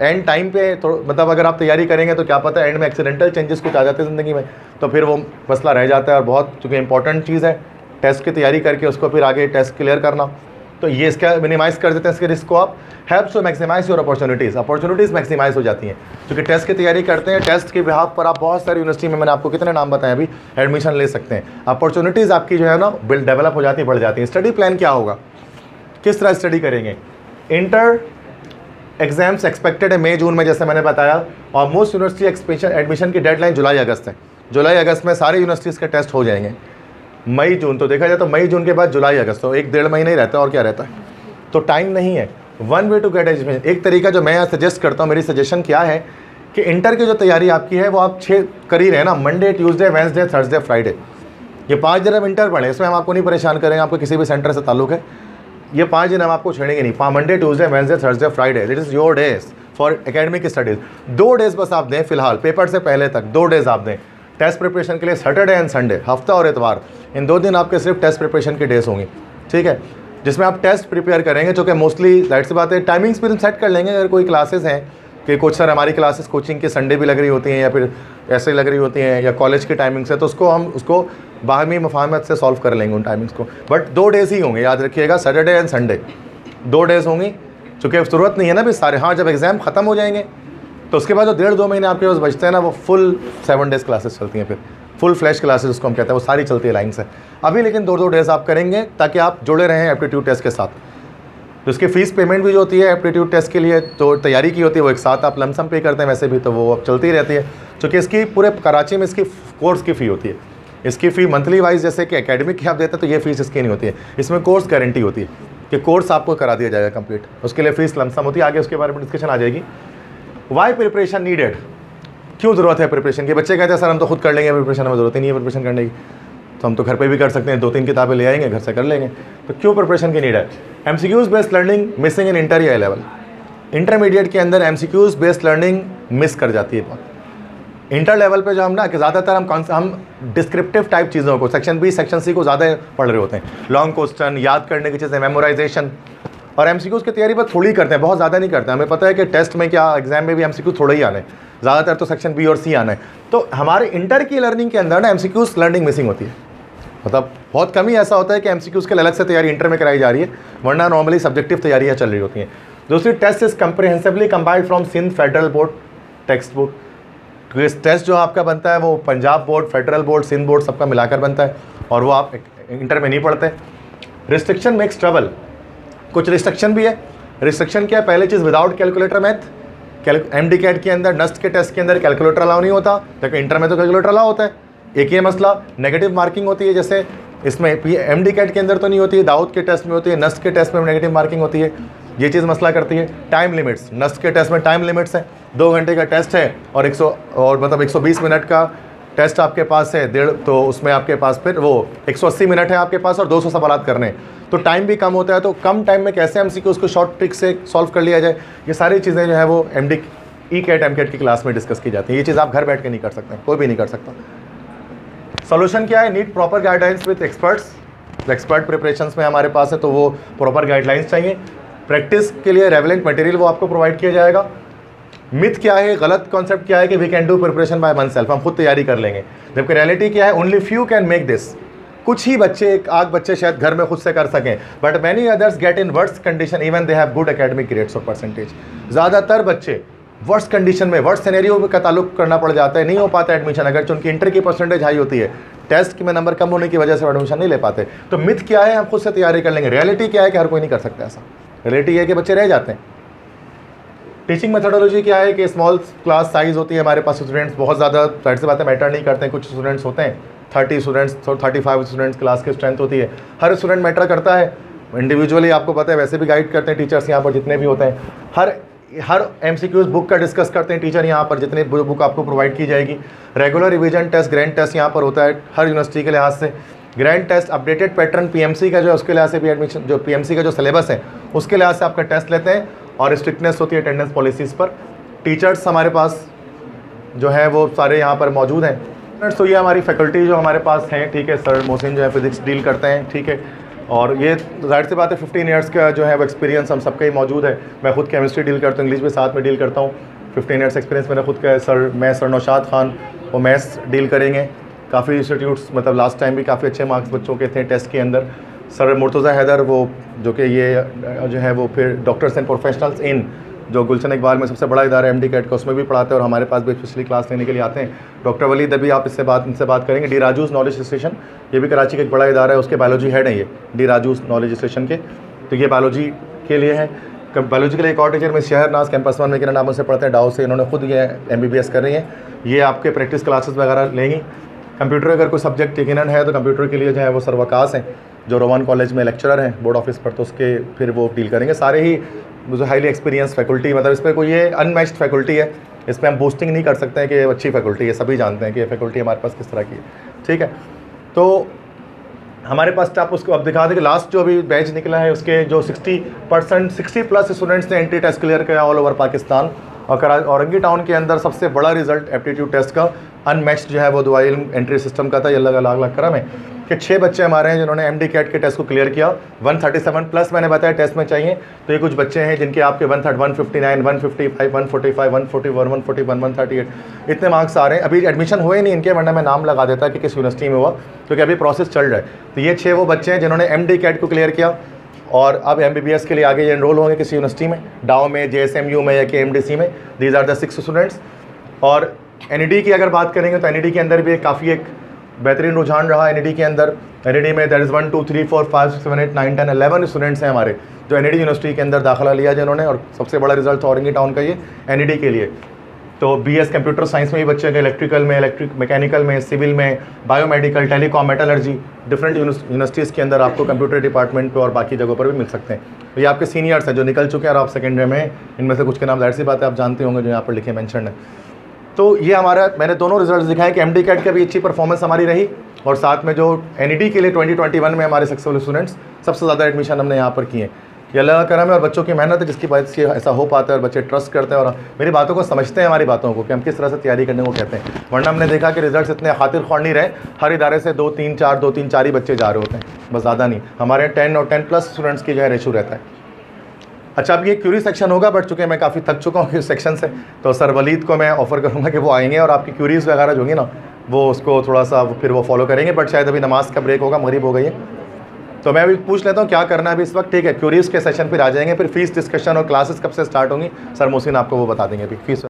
एंड टाइम पे मतलब अगर आप तैयारी करेंगे तो क्या पता एंड में एक्सीडेंटल चेंजेस कुछ आ जाते हैं ज़िंदगी में, तो फिर वो मसला रह जाता है। और बहुत चूँकि इंपॉर्टेंट चीज़ है टेस्ट की तैयारी करके उसको फिर आगे टेस्ट क्लियर करना, तो ये इसका मिनिमाइज़ कर देते हैं इसके रिस्क को आप। Helps to maximize your opportunities maximize हो जाती हैं, क्योंकि टेस्ट की तैयारी करते हैं, टेस्ट के बिहाफ पर आप बहुत सारी यूनिवर्सिटी में, मैंने आपको कितने नाम बताए अभी, एडमिशन ले सकते हैं। अपॉर्चुनिटीज़ आपकी जो है ना डेवलप हो जाती है, बढ़ जाती है। स्टडी प्लान क्या होगा, किस तरह स्टडी करेंगे? इंटर एग्जाम्स एक्सपेक्टेड है मई जून में, जैसे मैंने बताया, और मोस्ट यूनिवर्सिटी एडमिशन की डेडलाइन जुलाई अगस्त है। जुलाई अगस्त में सारी यूनिवर्सिटीज़ के टेस्ट हो जाएंगे। मई जून तो देखा जाए तो मई जून के बाद जुलाई अगस्त, तो 1-1.5 महीने ही रहता है, और क्या रहता है, तो टाइम नहीं है। One way to get education, एक तरीका जो मैं यहाँ सजेस्ट करता हूँ, मेरी सजेशन क्या है कि इंटर की जो तैयारी आपकी है वो आप 6 कर ही रहे हैं ना, Monday, Tuesday, Wednesday, Thursday, Friday, ये 5 दिन हम इंटर पढ़ें, इसमें हम आपको नहीं परेशान करेंगे, आपको किसी भी सेंटर से ताल्लुक है, ये 5 दिन हम आपको छेड़ेंगे नहीं। Monday, Tuesday, Wednesday, Thursday, Friday, this is your days for academic studies. 2 days बस आप दें फिलहाल, पेपर से पहले तक 2 डेज़ आप दें टेस्ट प्रिपरेशन के लिए, सैटरडे एंड संडे, हफ्ता और इतवार, इन 2 दिन आपके सिर्फ टेस्ट प्रिपरेशन की डेज होंगी, ठीक है, जिसमें आप टेस्ट प्रिपेयर करेंगे। जो कि मोस्टली जाहिर सी बात है टाइमिंग्स भी सेट कर लेंगे। अगर कोई क्लासेस हैं कि कुछ सर हमारी क्लासेस कोचिंग के संडे भी लग रही होती हैं या फिर ऐसे ही लग रही होती हैं, या कॉलेज की टाइमिंग्स है, तो उसको बाहमी मफाहमत से सॉल्व कर लेंगे उन टाइमिंग्स को। बट 2 डेज़ ही होंगे, याद रखिएगा, सैटरडे एंड संडे 2 डेज़ होंगी, चूँकि ज़रूरत नहीं है ना भी सारे। हाँ, जब एग्ज़ाम ख़त्म हो जाएंगे तो उसके बाद जो 1.5-2 महीने आपके पास बचते हैं ना, वो फुल 7 डेज़ क्लासेस चलती हैं, फिर फुल फ्लैश क्लासेस उसको हम कहते हैं, वो सारी चलती है लाइन से। अभी लेकिन 2-2 डेज़ आप करेंगे ताकि आप जुड़े रहें एप्टीट्यूड टेस्ट के साथ। तो उसकी फ़ीस पेमेंट भी जो होती है एप्टीट्यूड टेस्ट के लिए तो तैयारी की होती है वो एक साथ आप लमसम पे करते हैं, वैसे भी तो वो अब चलती रहती है। क्योंकि इसकी पूरे कराची में इसकी कोर्स की फ़ी होती है, इसकी फ़ी मंथली वाइज जैसे कि एकेडमिक की आप देते हैं तो ये फ़ीस इसकी नहीं होती है। इसमें कोर्स गारंटी होती है कि कोर्स आपको करा दिया जाएगा कंप्लीट, उसके लिए फ़ीस लमसम होती है। आगे उसके बारे में डिस्कशन आ जाएगी। वाई प्रिपरेशन नीडेड, क्यों ज़रूरत है प्रिपरेशन की? बच्चे कहते हैं सर हम तो खुद कर लेंगे, प्रिपरेशन हमें ज़रूरत ही नहीं है प्रिपरेशन करने की, तो हम तो घर पे भी कर सकते हैं, 2-3 किताबें ले आएंगे घर से कर लेंगे। तो क्यों प्रिपरेशन की नीड है? MCQs based learning missing in inter या ए लेवल। इंटरमीडिएट के अंदर एमसीक्यूज़ बेस्ड लर्निंग मिस कर जाती है बहुत। इंटर लेवल पे जो हम ना कि ज़्यादातर हम डिस्क्रिप्टिव टाइप चीज़ों को सेक्शन बी सेक्शन सी को ज़्यादा पढ़ रहे होते हैं, लॉन्ग क्वेश्चन याद करने की चीज़ें, मेमोराइजेशन, और एमसीक्यूज़ की तैयारी बस थोड़ी करते हैं, बहुत ज़्यादा नहीं करते हैं। हमें पता है कि टेस्ट में क्या एग्जाम में भी एमसीक्यू थोड़ा ही आना है, ज़्यादातर तो सेक्शन बी और सी आना है। तो हमारे इंटर की लर्निंग के अंदर ना एमसीक्यूज़ लर्निंग मिसिंग होती है, मतलब बहुत कम ही ऐसा होता है कि एमसीक्यूज़ के लिए अलग से तैयारी इंटर में कराई जा रही है, वरना नॉर्मली सब्जेक्टिव तैयारियाँ चल रही होती हैं। दूसरी, test is comprehensively compiled from Sindh federal board textbook. तो इस टेस्ट जो आपका बनता है वो Punjab board, federal board, Sindh board सबका मिलाकर बनता है, और वो आप इंटर में नहीं पढ़ते। रिस्ट्रिक्शन मेक्स ट्रबल, कुछ रिस्ट्रिक्शन भी है। रिस्ट्रिक्शन क्या है? पहली चीज़, without calculator math. MD CAT के अंदर नस्ट के टेस्ट के अंदर कैलकुलेटर अलाउ नहीं होता, लेकिन इंटर में तो कैलकुलेटर अलाउ होता है। एक ये मसला, नेगेटिव मार्किंग होती है, जैसे इसमें एमडी कैट के अंदर तो नहीं होती है, दाऊद के टेस्ट में होती है, नस्ट के टेस्ट में नेगेटिव मार्किंग होती है, ये चीज़ मसला करती है। टाइम लिमिट्स, नस्ट के टेस्ट में टाइम लिमिट्स है, 2 घंटे का टेस्ट है और 120 मिनट का टेस्ट आपके पास है, तो उसमें आपके पास फिर वो 180 मिनट है आपके पास और 200 सवालात करने, तो टाइम भी कम होता है। तो कम टाइम में कैसे एमसीक्यू उसको शॉर्ट ट्रिक से सॉल्व कर लिया जाए, ये सारी चीज़ें जो है वो MD ECAT MCAT की क्लास में डिस्कस की जाती है। ये चीज़ आप घर बैठ के नहीं कर सकते, कोई भी नहीं कर सकता। सोल्यूशन क्या है? Need proper guidelines with experts. Expert preparations में हमारे पास है तो वो प्रॉपर गाइडलाइंस चाहिए। प्रैक्टिस के लिए रेवेलेंट मटेरियल वो आपको प्रोवाइड किया जाएगा। मिथ क्या है, गलत कॉन्सेप्ट क्या है कि we can do preparation by oneself, हम खुद तैयारी कर लेंगे, जबकि रियलिटी क्या है? Only few can make this. कुछ ही बच्चे, एक आध बच्चे शायद घर में खुद से कर सकें, but many others get in worst condition even they have good academic grades और परसेंटेज। ज़्यादातर बच्चे वर्स्ट कंडीशन में, वर्स्ट सिनेरियो का ताल्लुक करना पड़ जाता है, नहीं हो पाता एडमिशन, अगर उनकी इंटर की परसेंटेज हाई होती है, टेस्ट में नंबर कम होने की वजह से एडमिशन नहीं ले पाते। तो मिथ क्या है? हम खुद से तैयारी कर लेंगे। रियलिटी क्या है कि हर कोई नहीं कर सकता ऐसा। रियलिटी है कि बच्चे रह जाते हैं। टीचिंग मेथोडोलॉजी क्या है कि स्मॉल क्लास साइज़ होती है हमारे पास, स्टूडेंट्स बहुत ज़्यादा साइड से बातें मैटर नहीं करते हैं। कुछ स्टूडेंट्स होते हैं 30 स्टूडेंट्स, 35 स्टूडेंट्स क्लास की स्ट्रेंथ होती है। हर स्टूडेंट मैटर करता है इंडिविजुअली, आपको पता है, वैसे भी गाइड करते हैं टीचर्स यहाँ पर जितने भी होते हैं। हर एमसीक्यूज़ बुक का डिस्कस करते हैं टीचर यहाँ पर, जितनी बुक आपको प्रोवाइड की जाएगी। Regular revision test, grand test यहाँ पर होता है हर यूनिवर्सिटी के लिहाज से। Grand test, updated pattern PMC का जो है उसके लिहाज से भी एडमिशन, जो पीएमसी का जो सिलेबस है उसके लिहाज से आपका टेस्ट लेते हैं, और स्ट्रिक्टनेस होती है अटेंडेंस पॉलिसीज़ पर। टीचर्स हमारे पास जो है वो सारे यहाँ पर मौजूद हैं। तो ये हमारी फैकल्टी जो हमारे पास हैं, ठीक है। सर मोहसिन जो है फिजिक्स डील करते हैं, ठीक है। और ये जाहिर सी बात है 15 ईयर्स का जो है वो एक्सपीरियंस हम सबका ही मौजूद है। मैं खुद केमिस्ट्री डील करता हूँ, इंग्लिश भी साथ में डील करता हूँ। 15 ईयर्स एक्सपीरियंस मेरा खुद का है। सर नौशाद खान वो मैथ्स डील करेंगे। काफ़ी इंस्टीट्यूट्स, मतलब लास्ट टाइम भी काफ़ी अच्छे मार्क्स बच्चों के थे टेस्ट के अंदर। सर मुर्तज़ा हैदर वो जो कि ये जो है वो फिर डॉक्टर्स एंड प्रोफेशनल्स इन जो गुलशन इकबाल में सबसे बड़ा इदारा एमडी कैट का, उसमें भी पढ़ाते हैं और हमारे पास भी पिछली क्लास लेने के लिए आते हैं। डॉक्टर वलीद अभी आप इनसे बात करेंगे। डी राजूज़ नॉलेज स्टेशन, ये भी कराची का एक बड़ा इदारा है, उसके बायोलॉजी हेड हैं ये डी राजूज़ नॉलेज स्टेशन के, तो ये बायोलॉजी के लिए है। बायोलॉजी के लिए एक और टीचर मिस शहरनाज कैंपस 1 में किरण नामों से पढ़ते हैं डाउ से, इन्होंने खुद ये MBBS कर रही हैं। ये आपके प्रैक्टिस क्लासेस वगैरह लेंगी। कंप्यूटर अगर कोई सब्जेक्ट यकीनन है तो कंप्यूटर के लिए जो है वो सरवकास हैं जो रोमान कॉलेज में लेक्चरर हैं बोर्ड ऑफिस पर, तो उसके फिर वो डील करेंगे। सारे ही जो हाईली एक्सपीरियंस फैकल्टी, मतलब इस पर कोई ये अनमैच्ड फैकल्टी है, इस पर हम बूस्टिंग नहीं कर सकते हैं कि अच्छी फैकल्टी है, सभी जानते हैं कि ये फैकल्टी हमारे पास किस तरह की है, ठीक है। तो हमारे पास आप उसको अब दिखा दें कि लास्ट जो अभी बैच निकला है उसके जो 60+ स्टूडेंट्स ने एंट्री टेस्ट क्लियर किया ऑल ओवर पाकिस्तान, और औरंगी टाउन के अंदर सबसे बड़ा रिजल्ट एप्टीट्यूड टेस्ट का अनमैच्ड जो है वो दुआई एंट्री सिस्टम का था। ये अल्लाह करम है कि 6 बच्चे हमारे हैं जिन्होंने MD कैट के टेस्ट को क्लियर किया। 137+ मैंने बताया टेस्ट में चाहिए, तो ये कुछ बच्चे हैं जिनके आपके 159, 155, 145, 141, 141, 138 इतने मार्क्स आ रहे हैं। अभी एडमिशन हुए नहीं इनके, वरना मैं नाम लगा देता कि किस यूनिवर्सिटी में हुआ, क्योंकि अभी प्रोसेस चल रहा है। तो ये 6 वो बच्चे हैं जिन्होंने MD कैट को क्लियर किया और अब MBBS के लिए आगे ये एनरोल होंगे किसी यूनिवर्सिटी में, डाउ में, JSMU में या KMDC में। These are the 6 students. और NED की अगर बात करेंगे तो NED के अंदर भी काफ़ी एक बेहतरीन रुझान रहा। NED के अंदर, NED में दैट इज़ 1 2 3 4 5 6 7 8 9 10 11 स्टूडेंट्स हैं हमारे जो NED यूनिवर्सिटी के अंदर दाखिला लिया जिन्होंने, और सबसे बड़ा रिजल्ट था औरंगी टाउन का ये NED के लिए। तो BS कंप्यूटर साइंस में भी बच्चे हैं, इलेक्ट्रिकल में, मैकेनिकल में, सिविल में, biomedical, telecom, metallurgy, different universities के अंदर आपको कंप्यूटर डिपार्टमेंट पे और बाकी जगहों पर भी मिल सकते हैं। तो ये आपके सीनियर्स हैं जो निकल चुके हैं और आप सेकेंड ईयर में हैं। इनमें से कुछ के नाम जाहिर सी बात है आप जानते होंगे जो यहाँ पर लिखे मेंशन है। तो ये हमारा, मैंने दोनों रिजल्ट दिखाए कि MD कैट का भी अच्छी परफॉर्मेंस हमारी रही, और साथ में जो NED के लिए 2021 में हमारे सक्सेसफुल स्टूडेंट्स सबसे ज़्यादा एडमिशन हमने यहाँ पर किए। ये अल्लाह का करम है और बच्चों की मेहनत है जिसकी वजह से ऐसा हो पाता है और बच्चे ट्रस्ट करते हैं और मेरी बातों को समझते हैं, हमारी बातों को कि हम किस तरह से तैयारी करने को कहते हैं। वरना हमने देखा कि रिजल्ट्स इतने खातिर ख्वार नहीं रहे, हर इदारे से 2-3-4 ही बच्चे जा रहे होते हैं, बस ज़्यादा नहीं। हमारे 10 और 10+ स्टूडेंट्स की जो है रेशो रहता है। अच्छा, अब ये क्यूरी सेक्शन होगा, बट चूँकि मैं काफ़ी थक चुका हूँ इस सेक्शन से, तो सर वलीद को मैं ऑफ़र करूँगा कि वो आएंगे और आपकी क्यूरीज़ वगैरह जो होंगी ना वो उसको थोड़ा सा फिर वो फॉलो करेंगे। बट शायद अभी नमाज का ब्रेक होगा, मगरिब हो गई है, तो मैं अभी पूछ लेता हूँ क्या करना है अभी इस वक्त। ठीक है, क्यूरीज़ के सेशन फिर आ जाएंगे, फिर फीस डिस्कशन और क्लासेस कब से स्टार्ट होंगी सर मोहसिन आपको वो बता देंगे अभी फीस।